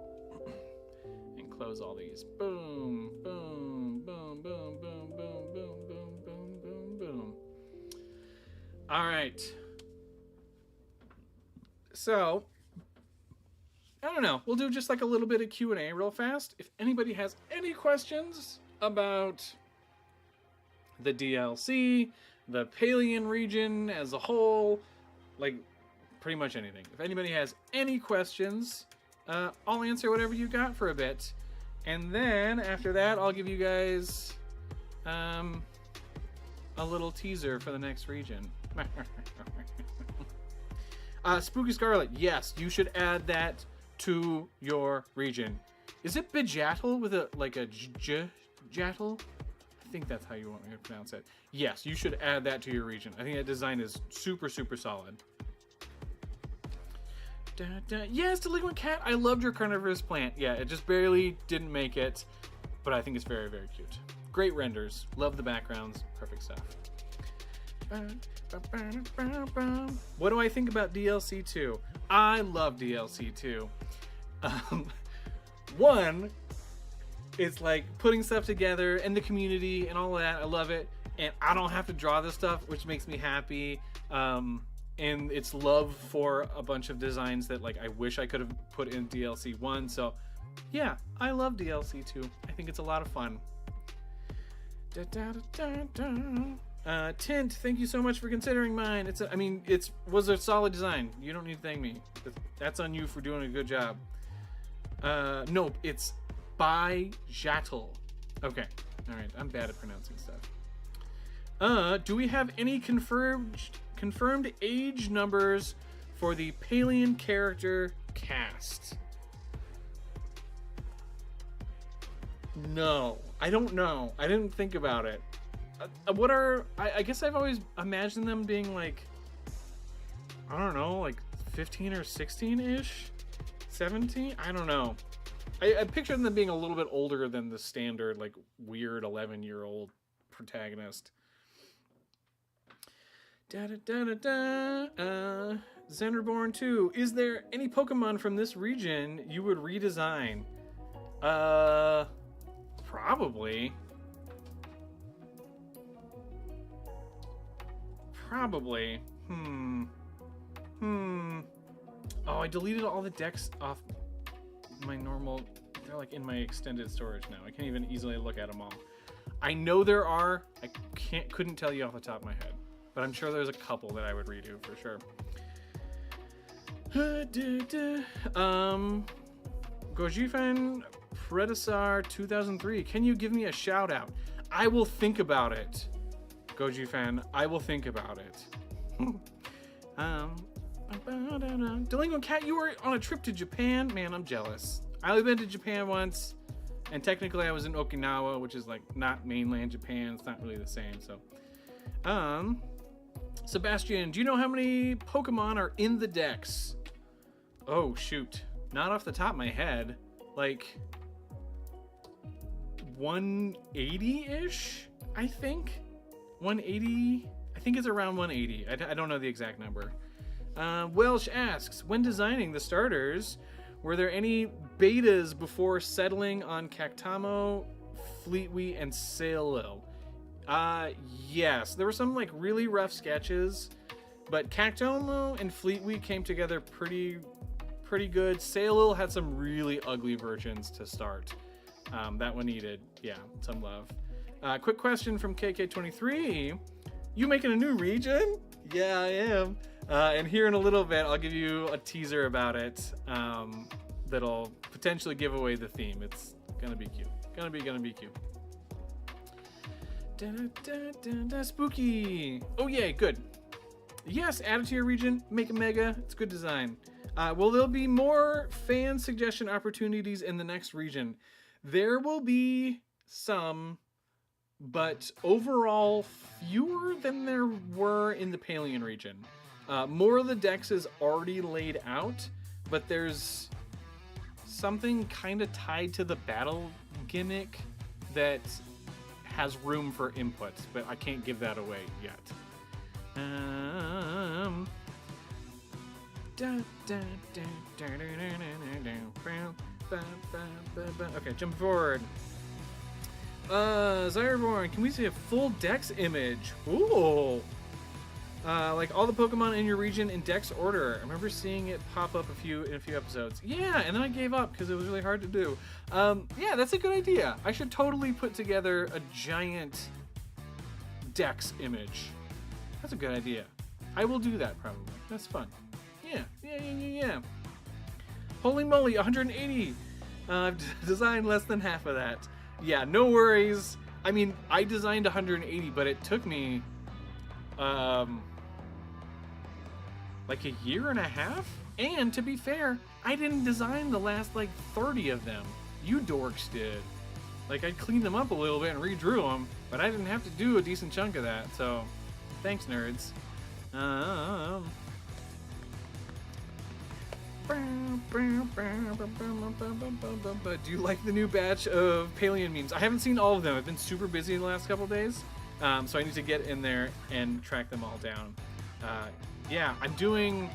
And close all these. Boom, boom, boom, boom, boom, boom, boom, boom, boom, boom, boom. All right. So, I don't know. We'll do just like a little bit of Q&A real fast. If anybody has any questions about the DLC, the Palean region as a whole, like pretty much anything. If anybody has any questions, I'll answer whatever you got for a bit. And then after that, I'll give you guys a little teaser for the next region. Spooky Scarlet, yes, you should add that to your region. Is it Bejattle with a jattle? I think that's how you want me to pronounce it. Yes, you should add that to your region. I think that design is super, super solid. Yes, Delinquent Cat, I loved your carnivorous plant. Yeah, it just barely didn't make it, but I think it's very, very cute. Great renders. Love the backgrounds. Perfect stuff. What do I think about DLC 2? I love DLC 2. One, it's like putting stuff together and the community and all that. I love it. And I don't have to draw this stuff, which makes me happy. And it's love for a bunch of designs that like I wish I could have put in DLC 1. So yeah, I love DLC 2. I think it's a lot of fun. Tint, thank you so much for considering mine. It was a solid design. You don't need to thank me. That's on you for doing a good job. Nope, it's by Jattle. Okay, all right. I'm bad at pronouncing stuff. Do we have any confirmed age numbers for the Palean character cast? No, I don't know. I didn't think about it. I guess I've always imagined them being like, I don't know, like 15 or 16-ish? 17? I don't know. I pictured them being a little bit older than the standard, like, weird 11-year-old protagonist. Xenderborn 2. Is there any Pokemon from this region you would redesign? Probably. Oh, I deleted all the decks off my normal. They're like in my extended storage now. I can't even easily look at them all. I know there are. I couldn't tell you off the top of my head, but I'm sure there's a couple that I would redo for sure. Gojifan Predecessor 2003. Can you give me a shout out? I will think about it. Goji fan, I will think about it. Delinquent Cat, you were on a trip to Japan? Man, I'm jealous. I only been to Japan once, and technically I was in Okinawa, which is like not mainland Japan. It's not really the same. So, Sebastian, do you know how many Pokemon are in the decks? Oh shoot, not off the top of my head. Like 180-ish, I think. 180, I think it's around 180. I don't know the exact number. Welsh asks, when designing the starters, were there any betas before settling on Cactamo, Fleetwee, and Sailil? Yes, there were some like really rough sketches, but Cactomo and Fleetwee came together pretty good. Sailil had some really ugly versions to start. That one needed, yeah, some love. Quick question from KK23. You making a new region? Yeah, I am. And here in a little bit, I'll give you a teaser about it that'll potentially give away the theme. It's gonna be cute. Gonna be cute. Spooky. Oh, yay, good. Yes, add it to your region. Make a mega. It's good design. Will there be more fan suggestion opportunities in the next region? There will be some, but overall fewer than there were in the Palean region. More of the decks is already laid out, but there's something kind of tied to the battle gimmick that has room for input, but I can't give that away yet. Okay, jump forward. Zyreborn, can we see a full dex image? Ooh. Like all the Pokemon in your region in dex order. I remember seeing it pop up in a few episodes. Yeah, and then I gave up because it was really hard to do. Yeah, that's a good idea. I should totally put together a giant Dex image. That's a good idea. I will do that probably. That's fun. Yeah. Holy moly, 180. I've designed less than half of that. Yeah, no worries. I mean, I designed 180, but it took me like a year and a half. And to be fair, I didn't design the last like 30 of them. You dorks did. Like, I cleaned them up a little bit and redrew them, but I didn't have to do a decent chunk of that. So, thanks, nerds. Do you like the new batch of Paleo memes? I haven't seen all of them. I've been super busy in the last couple of days, so I need to get in there and track them all down. Yeah, I'm doing...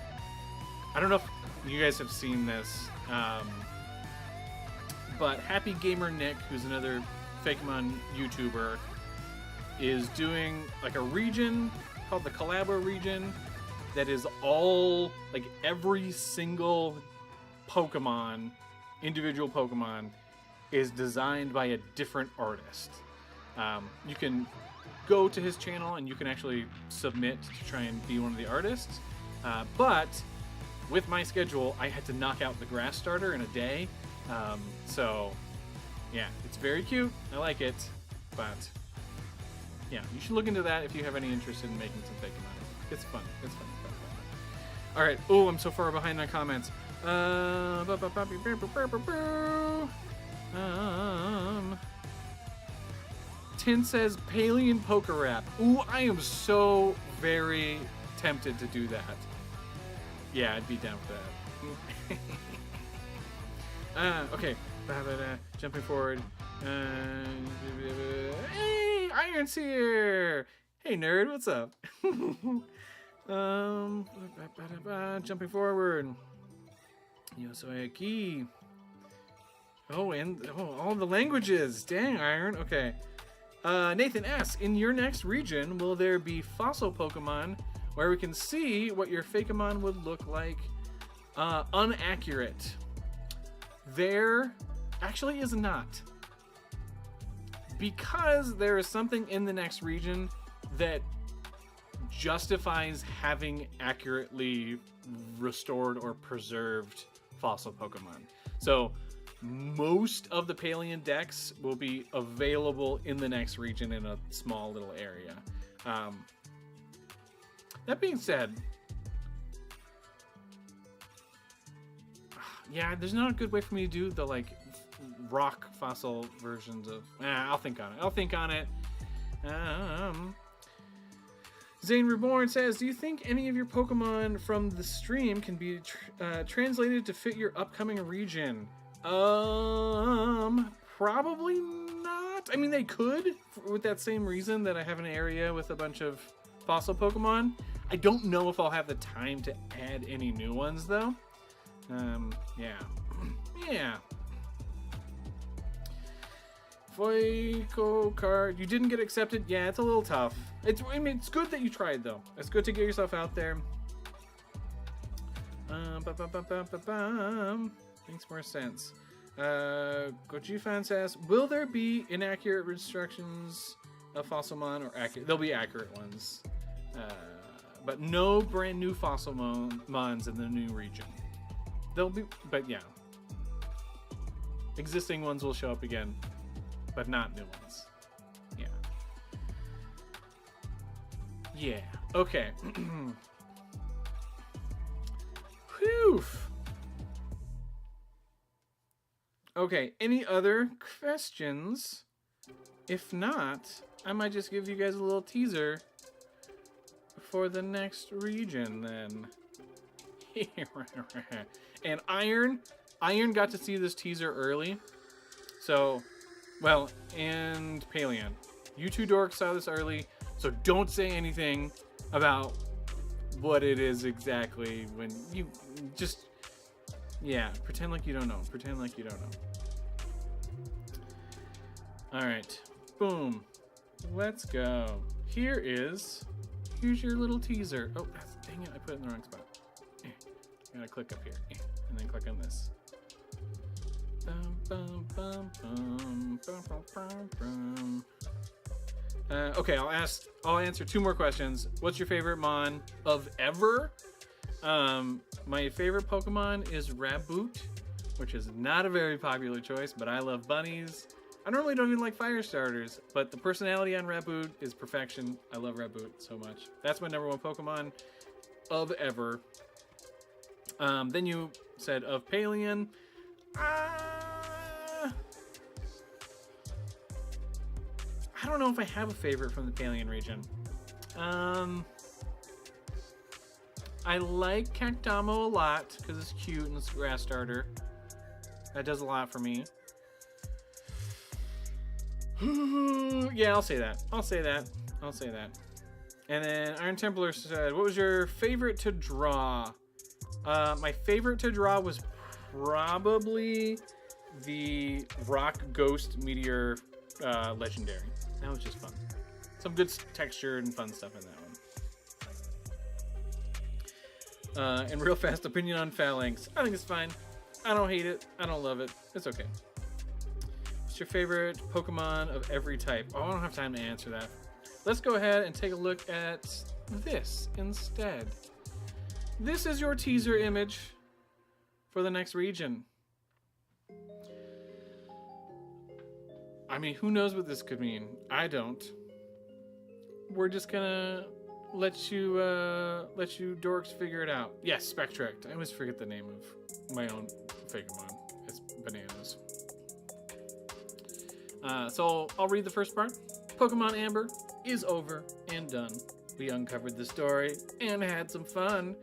I don't know if you guys have seen this, but Happy Gamer Nick, who's another Fakemon YouTuber, is doing like a region called the Collabo region that is all, like, every single Pokemon, individual Pokemon, is designed by a different artist. You can go to his channel and you can actually submit to try and be one of the artists, but with my schedule, I had to knock out the grass starter in a day. So, yeah, it's very cute. I like it, but yeah, you should look into that if you have any interest in making some Fakemon. It's fun. It's fun. All right. Oh, I'm so far behind my comments. Tin says Paleo Poker Rap. Ooh, I am so very tempted to do that. Yeah, I'd be down with that. Okay. Jumping forward. Hey, Iron's here! Hey, nerd, what's up? Jumping forward. Yo soy aquí. Oh, and all the languages. Dang, Iron. Okay. Nathan asks, in your next region, will there be fossil Pokemon where we can see what your Fakemon would look like unaccurate? There actually is not. Because there is something in the next region that justifies having accurately restored or preserved fossil Pokemon. So most of the Paleo decks will be available in the next region in a small little area. That being said, yeah, there's not a good way for me to do the like rock fossil versions of... I'll think on it. Zane Reborn says, do you think any of your Pokemon from the stream can be translated to fit your upcoming region? Probably not. I mean, they could, with that same reason that I have an area with a bunch of fossil Pokemon. I don't know if I'll have the time to add any new ones, though. Yeah. Voico card. You didn't get accepted? Yeah, it's a little tough. I mean, it's good that you tried, though. It's good to get yourself out there. Makes more sense. Gojifan says, will there be inaccurate instructions of Fossilmon or accurate? There'll be accurate ones. But no brand new Fossilmons in the new region. There'll be, but yeah. Existing ones will show up again, but not new ones. Yeah. Okay. Whew. Okay, any other questions? If not, I might just give you guys a little teaser for the next region then. And Iron got to see this teaser early. So, well, and Paleo. You two dorks saw this early, so don't say anything about what it is exactly when you just... Yeah, pretend like you don't know. Pretend like you don't know. Alright. Boom. Let's go. Here's your little teaser. Oh, dang it, I put it in the wrong spot. I gotta click up here. And then click on this. Okay, I'll answer 2 more questions. What's your favorite Mon of ever? My favorite Pokemon is Raboot, which is not a very popular choice, but I love bunnies. I normally don't even like fire starters, but the personality on Raboot is perfection. I love Raboot so much. That's my #1 Pokemon of ever. Then you said of Palian. I don't know if I have a favorite from the Palian region. I like Cactamo a lot because it's cute and it's a grass starter. That does a lot for me. Yeah, I'll say that. And then Iron Templar said, what was your favorite to draw? My favorite to draw was probably the Rock Ghost Meteor Legendary. That was just fun. Some good texture and fun stuff in that one. And real fast opinion on Phalanx. I think it's fine. I don't hate it. I don't love it. It's okay. What's your favorite Pokemon of every type? Oh, I don't have time to answer that. Let's go ahead and take a look at this instead. This is your teaser image for the next region. I mean, who knows what this could mean? I don't. We're just gonna let you dorks figure it out. Yes, Spectrect. I always forget the name of my own Pokemon. It's bananas. So I'll read the first part. Pokemon Amber is over and done. We uncovered the story and had some fun.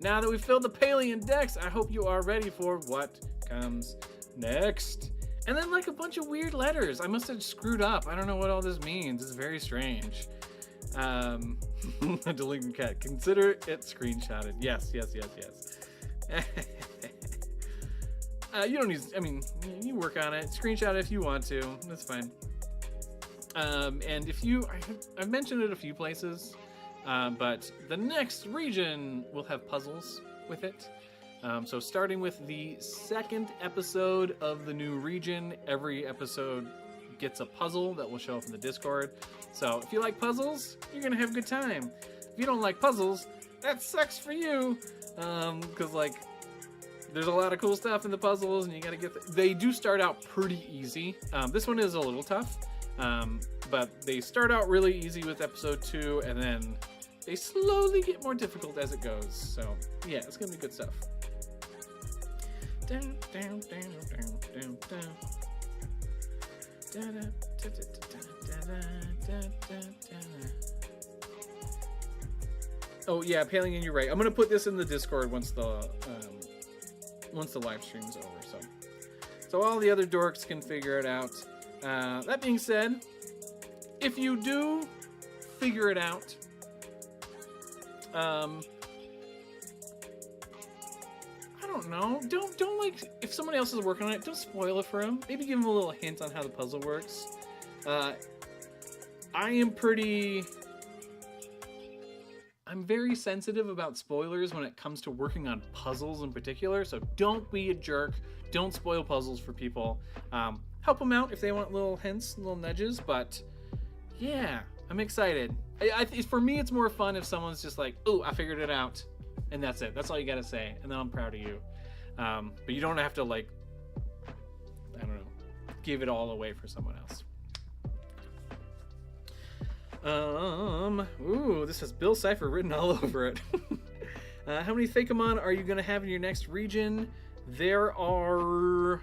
Now that we've filled the Palian decks, I hope you are ready for what comes next. And then like a bunch of weird letters. I must have screwed up. I don't know what all this means. It's very strange. A delinquent cat. Consider it screenshotted. Yes. You don't need, I mean, you work on it. Screenshot it if you want to. That's fine. And if you, I've mentioned it a few places, but the next region will have puzzles with it. So starting with the 2nd episode of the new region, every episode gets a puzzle that will show up in the Discord. So if you like puzzles, you're gonna have a good time. If you don't like puzzles, that sucks for you. Cause like, there's a lot of cool stuff in the puzzles and you gotta get, they do start out pretty easy. This one is a little tough, but they start out really easy with episode 2 and then they slowly get more difficult as it goes. So yeah, it's gonna be good stuff. Down, down, down, down, down, down. Oh yeah, Palian, you're right. I'm gonna put this in the Discord once the live stream's over. So all the other dorks can figure it out. That being said, if you do figure it out, I don't know. Don't like, if someone else is working on it, don't spoil it for them. Maybe give them a little hint on how the puzzle works. I'm very sensitive about spoilers when it comes to working on puzzles in particular, so don't be a jerk. Don't spoil puzzles for people. Help them out if they want little hints, little nudges, but yeah, I'm excited. For me, it's more fun if someone's just like, "Ooh, I figured it out," and that's it. That's all you gotta say, and then I'm proud of you. But you don't have to, like, I don't know, give it all away for someone else. Ooh, this has Bill Cipher written all over it. How many Fakamon are you gonna have in your next region? There are,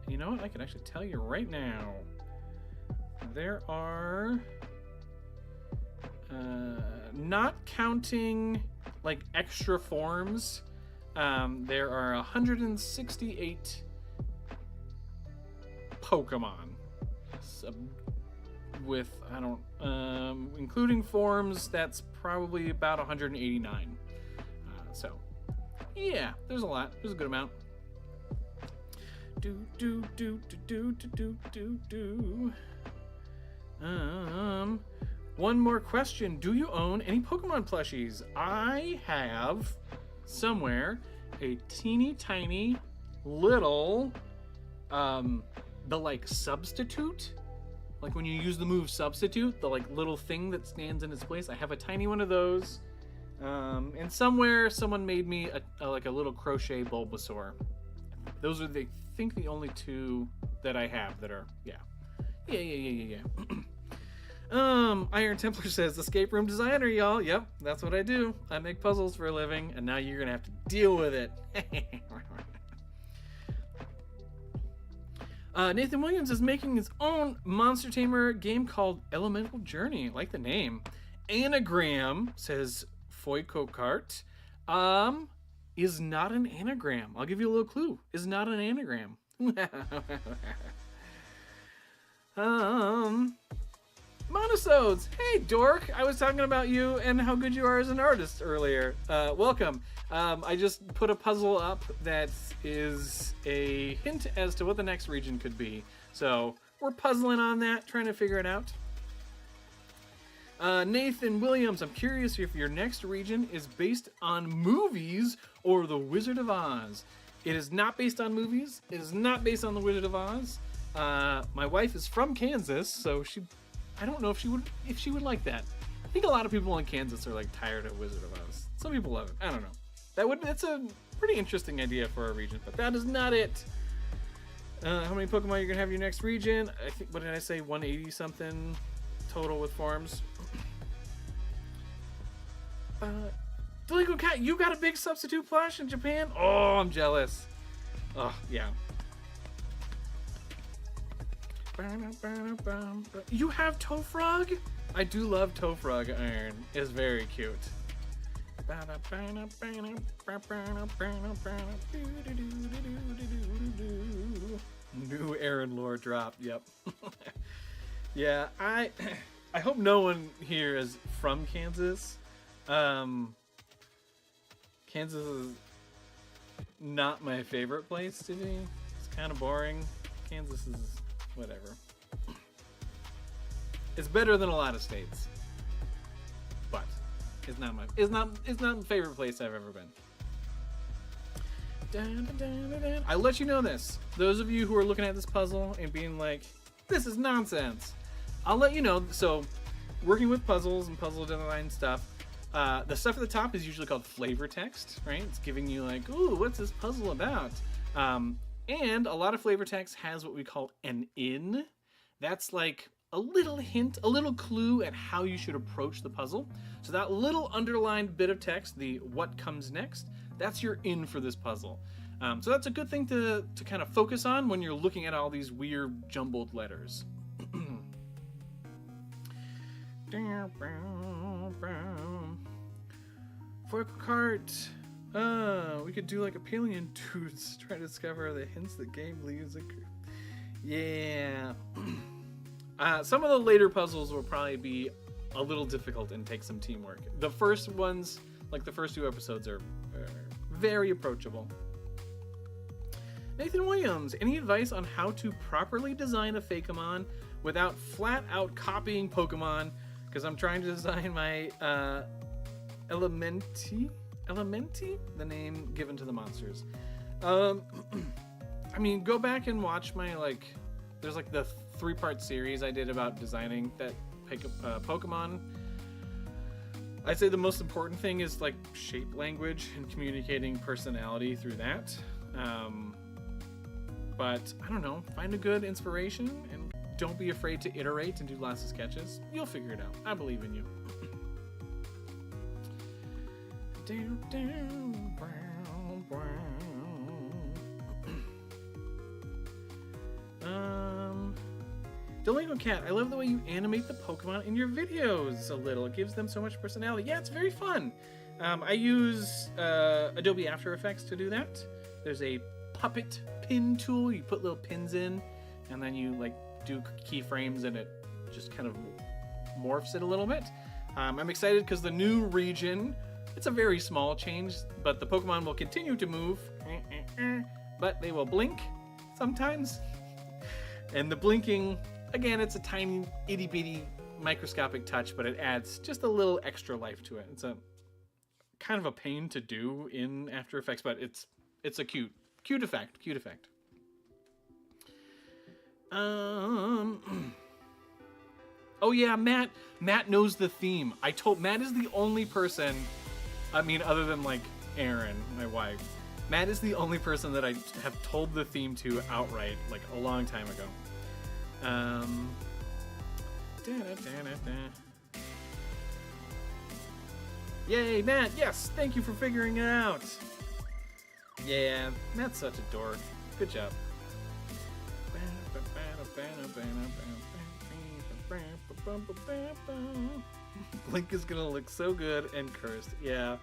you know what? I can actually tell you right now. There are, not counting like extra forms, there are 168 Pokemon. With, I don't, including forms, that's probably about 189. So, yeah, there's a lot. There's a good amount. One more question. Do you own any Pokemon plushies? I have somewhere a teeny tiny little, the like substitute like when you use the move substitute, the like little thing that stands in its place. I have a tiny one of those. And somewhere someone made me like a little crochet Bulbasaur. Those are I think the only two that I have that are yeah. Iron Templar says escape room designer, y'all. Yep, that's what I do. I make puzzles for a living, and now you're gonna have to deal with it. Nathan Williams is making his own Monster Tamer game called Elemental Journey. I like the name. Anagram, says Foykokart, is not an anagram. I'll give you a little clue. Is not an anagram. Monosodes, hey dork, I was talking about you and how good you are as an artist earlier. Welcome. I just put a puzzle up that is a hint as to what the next region could be. So we're puzzling on that, trying to figure it out. Nathan Williams, I'm curious if your next region is based on movies or The Wizard of Oz. It is not based on movies. It is not based on The Wizard of Oz. My wife is from Kansas, so I don't know if she would like that. I think a lot of people in Kansas are like tired of Wizard of Oz. Some people love it. I don't know. That's a pretty interesting idea for a region, but that is not it. How many Pokemon you're gonna have your next region? I think, what did I say? 180 something total with forms. Delinquent Cat, you got a big substitute plush in Japan? Oh, I'm jealous. Oh, yeah. You have Tofrog? I do love Tofrog Iron. It's very cute. New Aaron lore drop. Yep. Yeah, I hope no one here is from Kansas. Kansas is not my favorite place to be. It's kind of boring. Kansas is whatever. It's better than a lot of states, but it's not the favorite place I've ever been. I'll let you know this. Those of you who are looking at this puzzle and being like, "This is nonsense," I'll let you know. So, working with puzzles and puzzle design stuff, the stuff at the top is usually called flavor text, right? It's giving you like, "Ooh, what's this puzzle about?" And a lot of flavor text has what we call an in. That's like a little hint, a little clue at how you should approach the puzzle. So that little underlined bit of text, the what comes next, that's your in for this puzzle. So that's a good thing to kind of focus on when you're looking at all these weird jumbled letters. For cart. We could do like a Alien Dudes, try to discover the hints the game leaves. Yeah. Some of the later puzzles will probably be a little difficult and take some teamwork. The first ones, like the first 2 episodes, are very approachable. Nathan Williams, any advice on how to properly design a Fakeamon without flat out copying Pokemon? Because I'm trying to design my Elementi, the name given to the monsters. I mean, go back and watch my there's like the 3-part series I did about designing that Pokemon. I'd say the most important thing is like shape language and communicating personality through that. But I don't know, find a good inspiration and don't be afraid to iterate and do lots of sketches. You'll figure it out. I believe in you. Delinquent Cat, I love the way you animate the Pokemon in your videos a little. It gives them so much personality. Yeah, it's very fun. I use Adobe After Effects to do that. There's a puppet pin tool. You put little pins in, and then you do keyframes, and it just kind of morphs it a little bit. I'm excited because the new region, it's a very small change, but the Pokemon will continue to move, but they will blink sometimes. And the blinking, again, it's a tiny itty bitty microscopic touch, but it adds just a little extra life to it. It's a kind of a pain to do in After Effects, but it's a cute effect. Oh yeah, Matt knows the theme. Matt is the only person, I mean, other than like Aaron, my wife, Matt is the only person that I have told the theme to outright, like a long time ago. Yay, Matt, yes, thank you for figuring it out. Yeah, Matt's such a dork. Good job. Blink is gonna look so good and cursed. Yeah,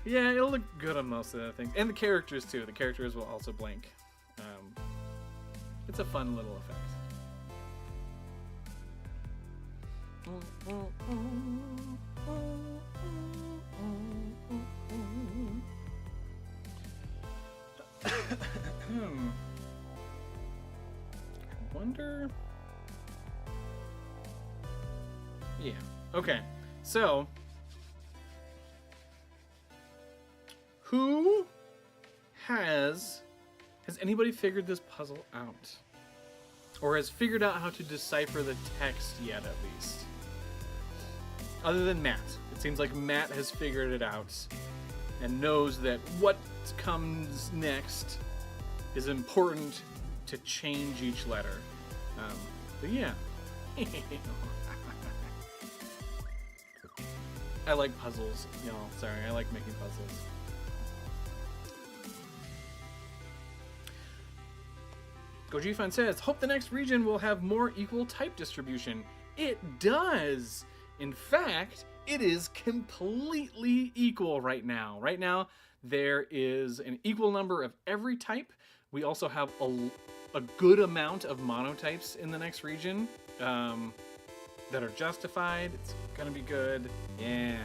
it'll look good on most of the things, and the characters too. The characters will also blink. It's a fun little effect. I wonder. Yeah. Okay. So, who has anybody figured this puzzle out? Or has figured out how to decipher the text yet, at least? Other than Matt. It seems like Matt has figured it out and knows that what comes next is important to change each letter. But yeah. I like puzzles, y'all. Sorry, I like making puzzles. Gojifan says, hope the next region will have more equal type distribution. It does! In fact, it is completely equal right now. Right now, there is an equal number of every type. We also have a good amount of monotypes in the next region that are justified. It's gonna be good. Yeah.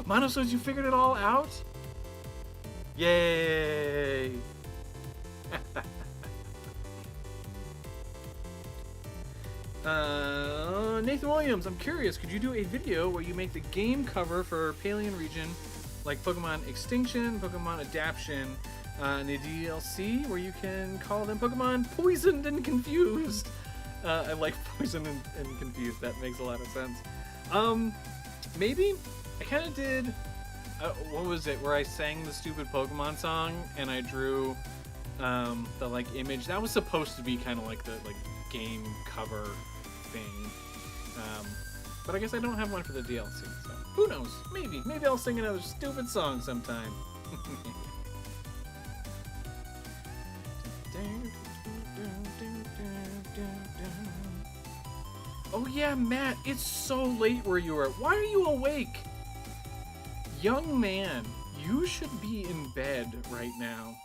Mono says you figured it all out? Yay! Nathan Williams, I'm curious, could you do a video where you make the game cover for Paleon region, like Pokemon Extinction, Pokemon Adaption, and the DLC, where you can call them Pokemon Poisoned and Confused? I like Poisoned and Confused, that makes a lot of sense. Maybe? I kind of did, what was it, where I sang the stupid Pokemon song, and I drew the like image. That was supposed to be kind of like the game cover thing. But I guess I don't have one for the DLC, so who knows? Maybe I'll sing another stupid song sometime. Oh yeah, Matt, it's so late where you are. Why are you awake? Young man, you should be in bed right now.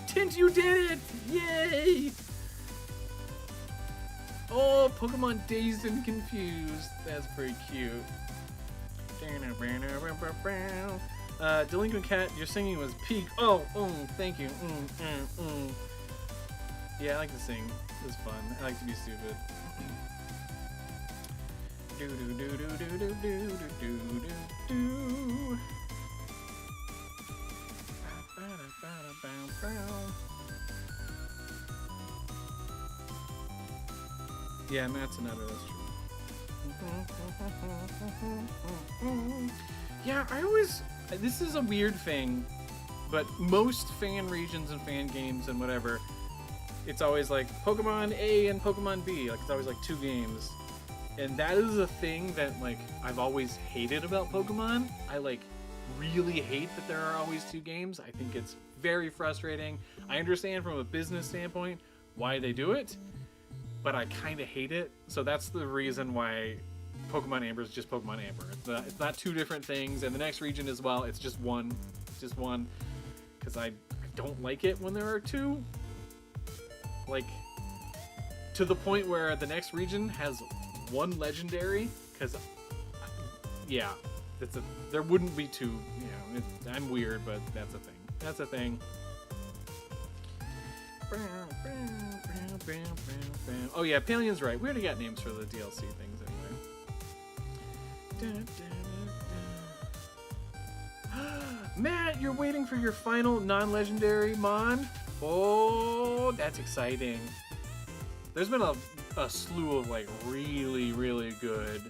Tint, you did it! Yay! Oh, Pokemon Dazed and Confused. That's pretty cute. Delinquent Cat, your singing was peak. Oh, thank you. Yeah, I like to sing. It's fun. I like to be stupid. Do do do do do do do do do do. Yeah, Matt's another, that's true. Yeah, this is a weird thing, but most fan regions and fan games and whatever, it's always like Pokemon A and Pokemon B, like it's always like two games. And that is a thing that like I've always hated about Pokemon. I like really hate that there are always two games. I think it's very frustrating. I understand from a business standpoint why they do it, but I kind of hate it. So that's the reason why Pokemon Amber is just Pokemon Amber. It's not two different things, and the next region as well, it's just one. Just one. Because I don't like it when there are two. Like, to the point where the next region has one legendary, because, yeah, there wouldn't be two, you know, I'm weird, but that's a thing. That's a thing. Oh yeah, Paleon's right. We already got names for the DLC things anyway. Matt, Matt, you're waiting for your final non-legendary Mon? Oh, that's exciting. There's been a slew of like really, really good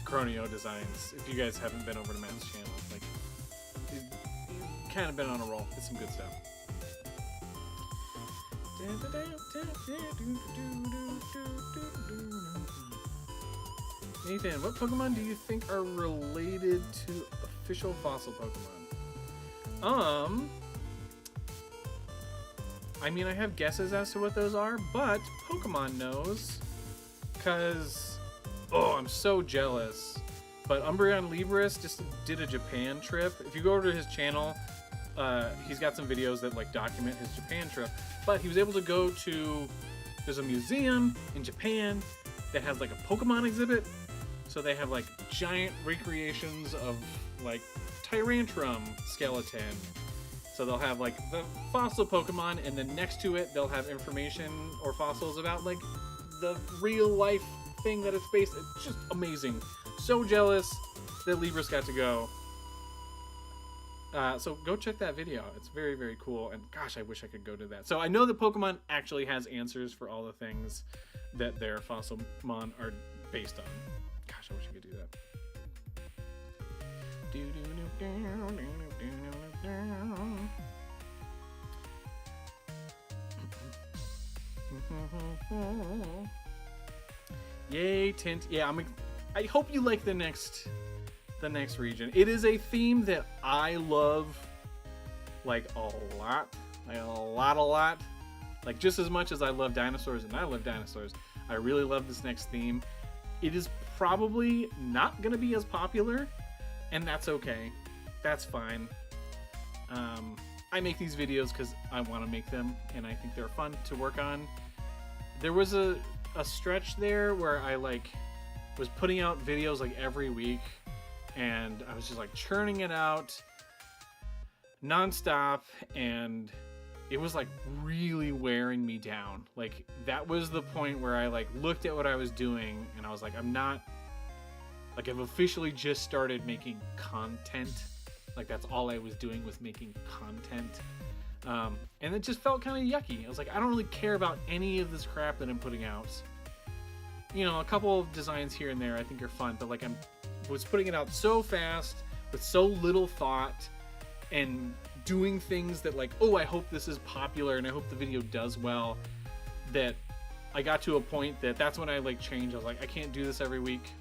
Chronio designs. If you guys haven't been over to Matt's channel, like you've kind of been on a roll. It's some good stuff. Nathan, what Pokemon do you think are related to official fossil Pokemon? I mean, I have guesses as to what those are, but Pokemon knows. Cause, oh, I'm so jealous. But Umbreon Libris just did a Japan trip. If you go over to his channel, he's got some videos that like document his Japan trip. But he was able to go to, there's a museum in Japan that has like a Pokemon exhibit. So they have like giant recreations of like Tyrantrum skeleton. So they'll have like the fossil Pokemon, and then next to it they'll have information or fossils about like the real life thing that it's based. It's just amazing. So jealous that Libris got to go. So go check that video. It's very, very cool. And gosh, I wish I could go to that. So I know that Pokemon actually has answers for all the things that their fossil mon are based on. Gosh, I wish I could do that. Yay, Tint. Yeah, I hope you like the next region. It is a theme that I love like a lot. Like a lot. Like just as much as I love dinosaurs, and I love dinosaurs, I really love this next theme. It is probably not gonna be as popular, and that's okay. That's fine. I make these videos because I want to make them, and I think they're fun to work on. There was a stretch there where I like was putting out videos like every week, and I was just like churning it out nonstop, and it was like really wearing me down. Like that was the point where I like looked at what I was doing, and I was like, I've officially just started making content. Like that's all I was doing was making content. And it just felt kind of yucky. I was like, I don't really care about any of this crap that I'm putting out. You know, a couple of designs here and there I think are fun, but like I was putting it out so fast with so little thought and doing things that like, oh, I hope this is popular and I hope the video does well, that I got to a point that's when I like changed. I was like, I can't do this every week.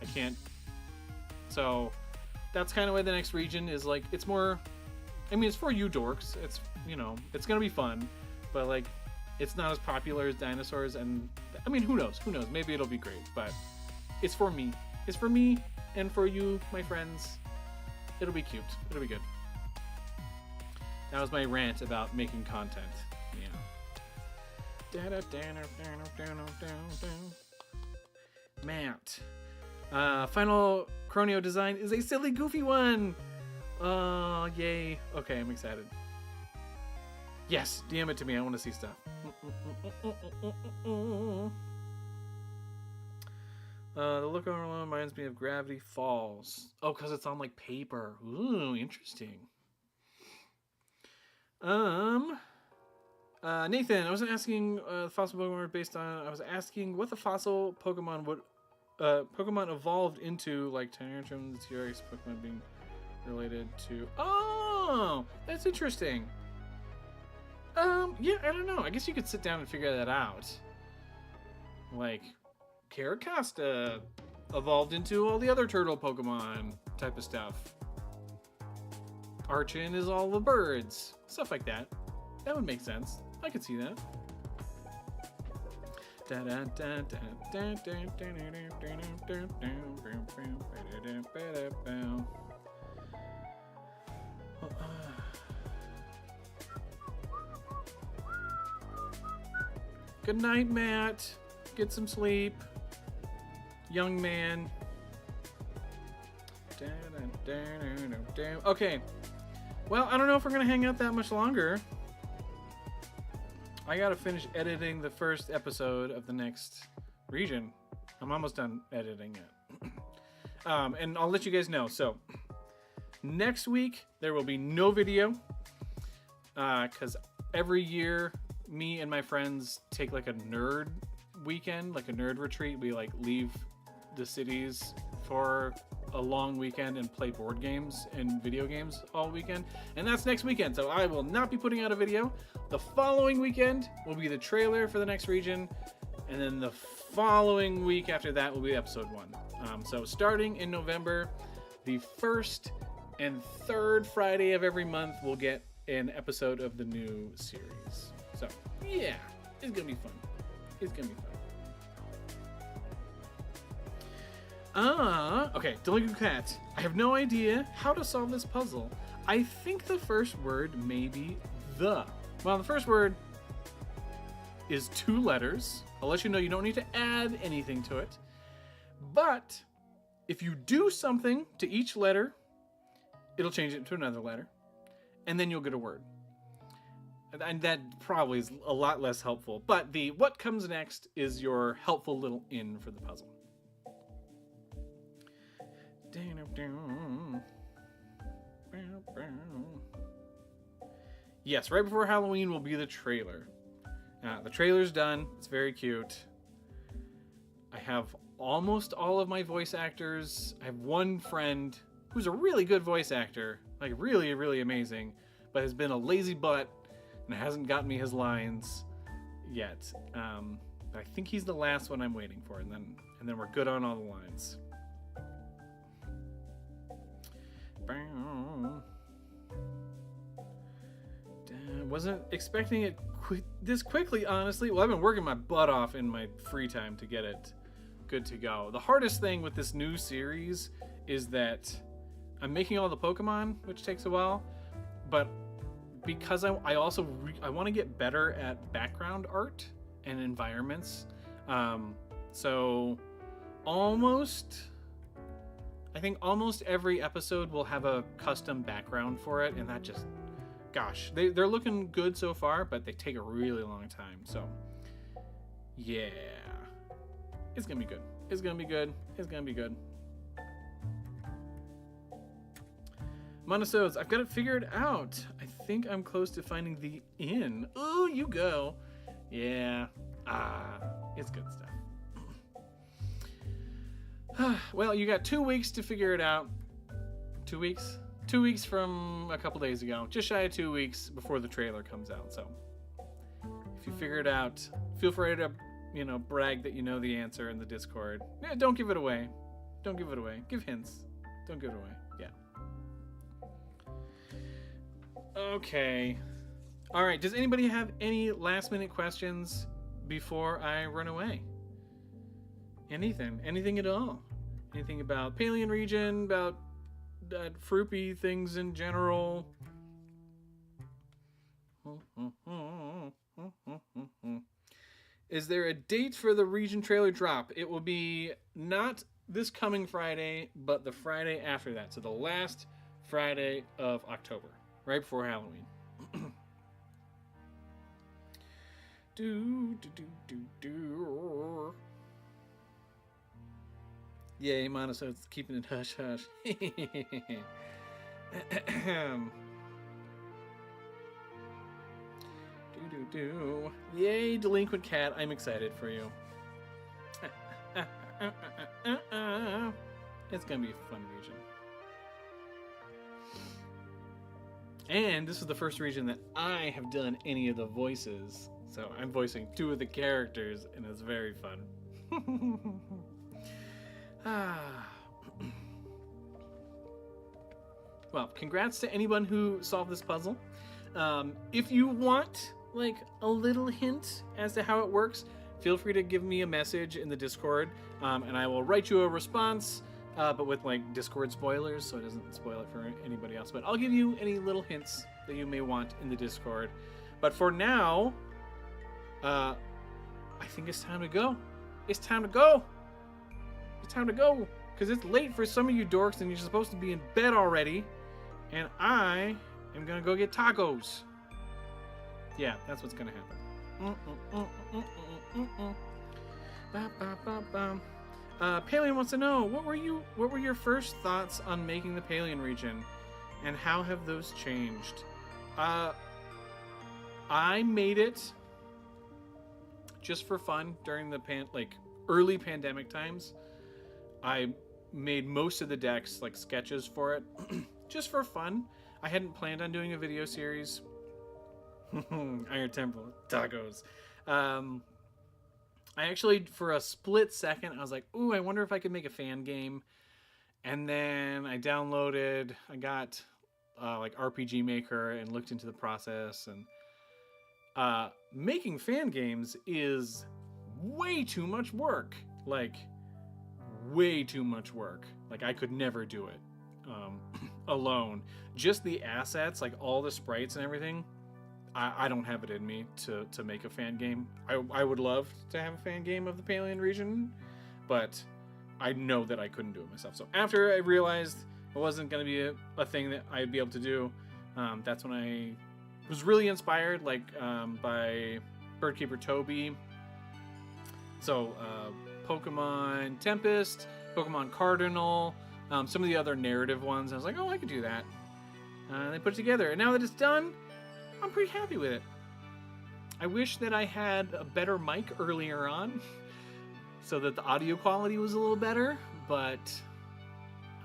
I can't. So that's kind of why the next region is like, it's more, I mean, it's for you dorks. It's, you know, it's going to be fun, but like, it's not as popular as dinosaurs. And I mean, who knows? Maybe it'll be great, but it's for me. It's for me and for you, my friends. It'll be cute. It'll be good. That was my rant about making content. Yeah. Matt. Final Chronio design is a silly, goofy one. Oh, yay. Okay, I'm excited. Yes, DM it to me. I want to see stuff. The look over reminds me of Gravity Falls. Oh, because it's on like paper. Ooh, interesting. Nathan, I was asking fossil Pokemon were based on. I was asking what the fossil Pokemon would Pokemon evolved into, like Tyrantrum, the T-Rex Pokemon being related to. Oh, that's interesting. Yeah, I don't know. I guess you could sit down and figure that out. Like, Caracasta evolved into all the other turtle Pokemon type of stuff. Archon is all the birds. Stuff like that. That would make sense. I could see that. Good night, Matt. Get some sleep, young man. Okay. Well, I don't know if we're gonna hang out that much longer. I gotta finish editing the first episode of the next region. I'm almost done editing it. And I'll let you guys know. So, Next week, there will be no video because every year, me and my friends take like a nerd weekend, like a nerd retreat. We like leave the cities for a long weekend and play board games and video games all weekend, and that's next weekend, so I will not be putting out a video. The following weekend will be the trailer for the next region, and then the following week after that will be episode 1. So starting in November, the first and third Friday of every month we'll get an episode of the new series. So yeah, it's gonna be fun. It's gonna be fun. Okay, Delinquent Cat. I have no idea how to solve this puzzle. I think the first word may be the. Well, the first word is 2 letters. I'll let you know you don't need to add anything to it. But if you do something to each letter, it'll change it to another letter. And then you'll get a word. And that probably is a lot less helpful. But the what comes next is your helpful little in for the puzzle. Yes, right before Halloween will be the trailer. The trailer's done. It's very cute. I have almost all of my voice actors. I have one friend who's a really good voice actor, like really, really amazing, but has been a lazy butt and hasn't gotten me his lines yet. But I think he's the last one I'm waiting for, and then we're good on all the lines. Wasn't expecting it this quickly, honestly. Well, I've been working my butt off in my free time to get it good to go. The hardest thing with this new series is that I'm making all the Pokemon, which takes a while, but because I want to get better at background art and environments, so I think almost every episode will have a custom background for it, and that just, gosh, they're looking good so far, but they take a really long time. So yeah, it's gonna be good. It's gonna be good. It's gonna be good. Monosodes, I've got it figured out. I think I'm close to finding the inn. Ooh, you go. Yeah. It's good stuff. Well, you got 2 weeks to figure it out. 2 weeks? 2 weeks from a couple days ago. Just shy of 2 weeks before the trailer comes out. So if you figure it out, feel free to, brag that you know the answer in the Discord. Yeah, don't give it away. Don't give it away. Give hints. Don't give it away. Yeah. Okay. All right. Does anybody have any last-minute questions before I run away? Anything at all? Anything about Paleo region, about Froopy things in general? Is there a date for the region trailer drop? It will be not this coming Friday, but the Friday after that. So the last Friday of October, right before Halloween. Yay, Monosode's keeping it hush hush. Yay, Delinquent Cat, I'm excited for you. It's gonna be a fun region. And this is the first region that I have done any of the voices. So I'm voicing 2 of the characters, and it's very fun. Well, congrats to anyone who solved this puzzle. If you want like a little hint as to how it works, feel free to give me a message in the Discord, and I will write you a response, but with like Discord spoilers, so it doesn't spoil it for anybody else. But I'll give you any little hints that you may want in the Discord. But for now, I think it's time to go. It's time to go. It's time to go. Because it's late for some of you dorks and you're supposed to be in bed already. And I am going to go get tacos. Yeah, that's what's going to happen. Palian wants to know, what were your first thoughts on making the Palian region? And how have those changed? I made it just for fun during the early pandemic times. I made most of the decks like sketches for it, just for fun. I hadn't planned on doing a video series. Iron Temple tacos. I actually, for a split second, I was like, "Ooh, I wonder if I could make a fan game." And then I got like RPG Maker and looked into the process. And making fan games is way too much work. Like, way too much work. Like, I could never do it alone. Just the assets, like all the sprites and everything, I don't have it in me to make a fan game. I would love to have a fan game of the Paleon region, but I know that I couldn't do it myself. So after I realized it wasn't going to be a thing that I'd be able to do, that's when I was really inspired, by Birdkeeper Toby. So Pokemon Tempest, Pokemon Cardinal, some of the other narrative ones. I was like, oh, I could do that. They put it together, and now that it's done, I'm pretty happy with it. I wish that I had a better mic earlier on so that the audio quality was a little better, but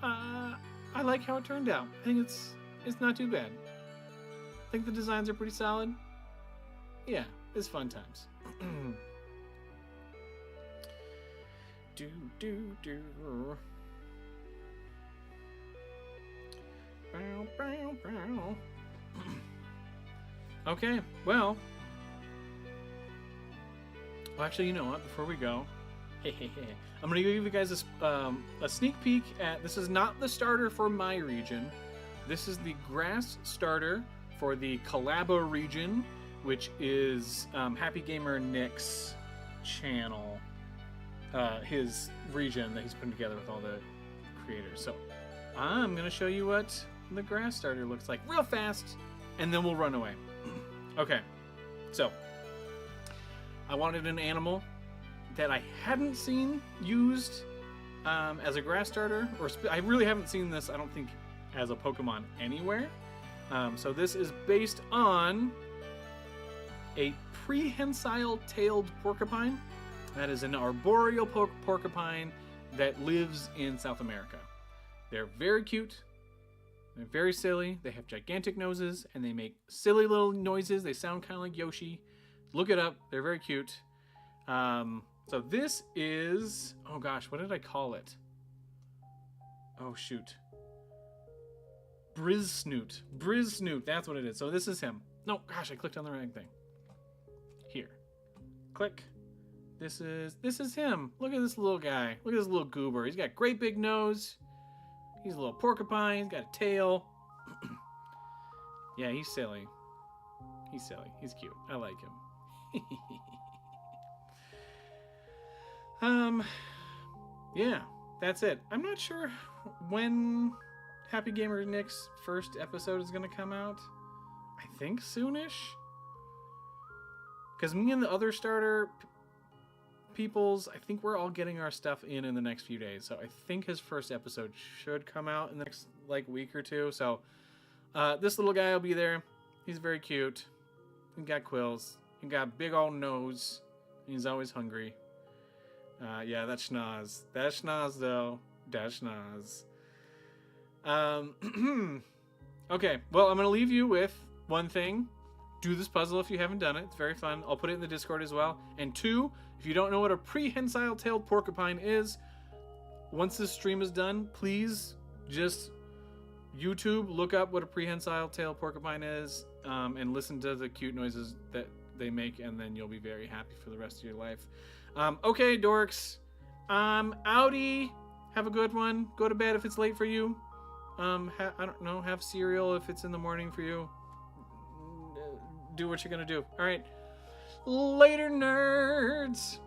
I like how it turned out. I think it's not too bad. I think the designs are pretty solid. Yeah, it's fun times. Okay, well, actually, you know what? Before we go, I'm going to give you guys a sneak peek at... This is not the starter for my region. This is the grass starter for the Collabo region, which is Happy Gamer Nick's channel, his region that he's putting together with all the creators. So I'm going to show you what the grass starter looks like real fast, and then we'll run away. Okay, so I wanted an animal that I hadn't seen used as a grass starter, I really haven't seen this, I don't think, as a Pokemon anywhere. So this is based on a prehensile-tailed porcupine. That is an arboreal porcupine that lives in South America. They're very cute. They're very silly. They have gigantic noses, and they make silly little noises. They sound kind of like Yoshi. Look it up. They're very cute. So this is... Oh, gosh. What did I call it? Oh, shoot. Brizzsnoot. Brizzsnoot. That's what it is. So this is him. No, gosh. I clicked on the wrong thing. Here. Click. This is him. Look at this little guy. Look at this little goober. He's got a great big nose. He's a little porcupine. He's got a tail. Yeah, he's silly. He's silly. He's cute. I like him. Yeah, that's it. I'm not sure when Happy Gamer Nick's first episode is going to come out. I think soonish. Because me and the other starter peoples, I think we're all getting our stuff in the next few days. So I think his first episode should come out in the next week or two. So this little guy will be there. He's very cute. He got quills. He got a big old nose. He's always hungry. Yeah, that's Schnoz. That's Schnoz though. That's Schnoz. Okay, well, I'm gonna leave you with one thing. Do this puzzle if you haven't done it. It's very fun. I'll put it in the Discord as well. And 2, if you don't know what a prehensile-tailed porcupine is, once this stream is done, please just YouTube, look up what a prehensile-tailed porcupine is, and listen to the cute noises that they make, and then you'll be very happy for the rest of your life. Okay, dorks. Outie. Have a good one. Go to bed if it's late for you. I don't know. Have cereal if it's in the morning for you. Do what you're gonna do. All right. Later, nerds.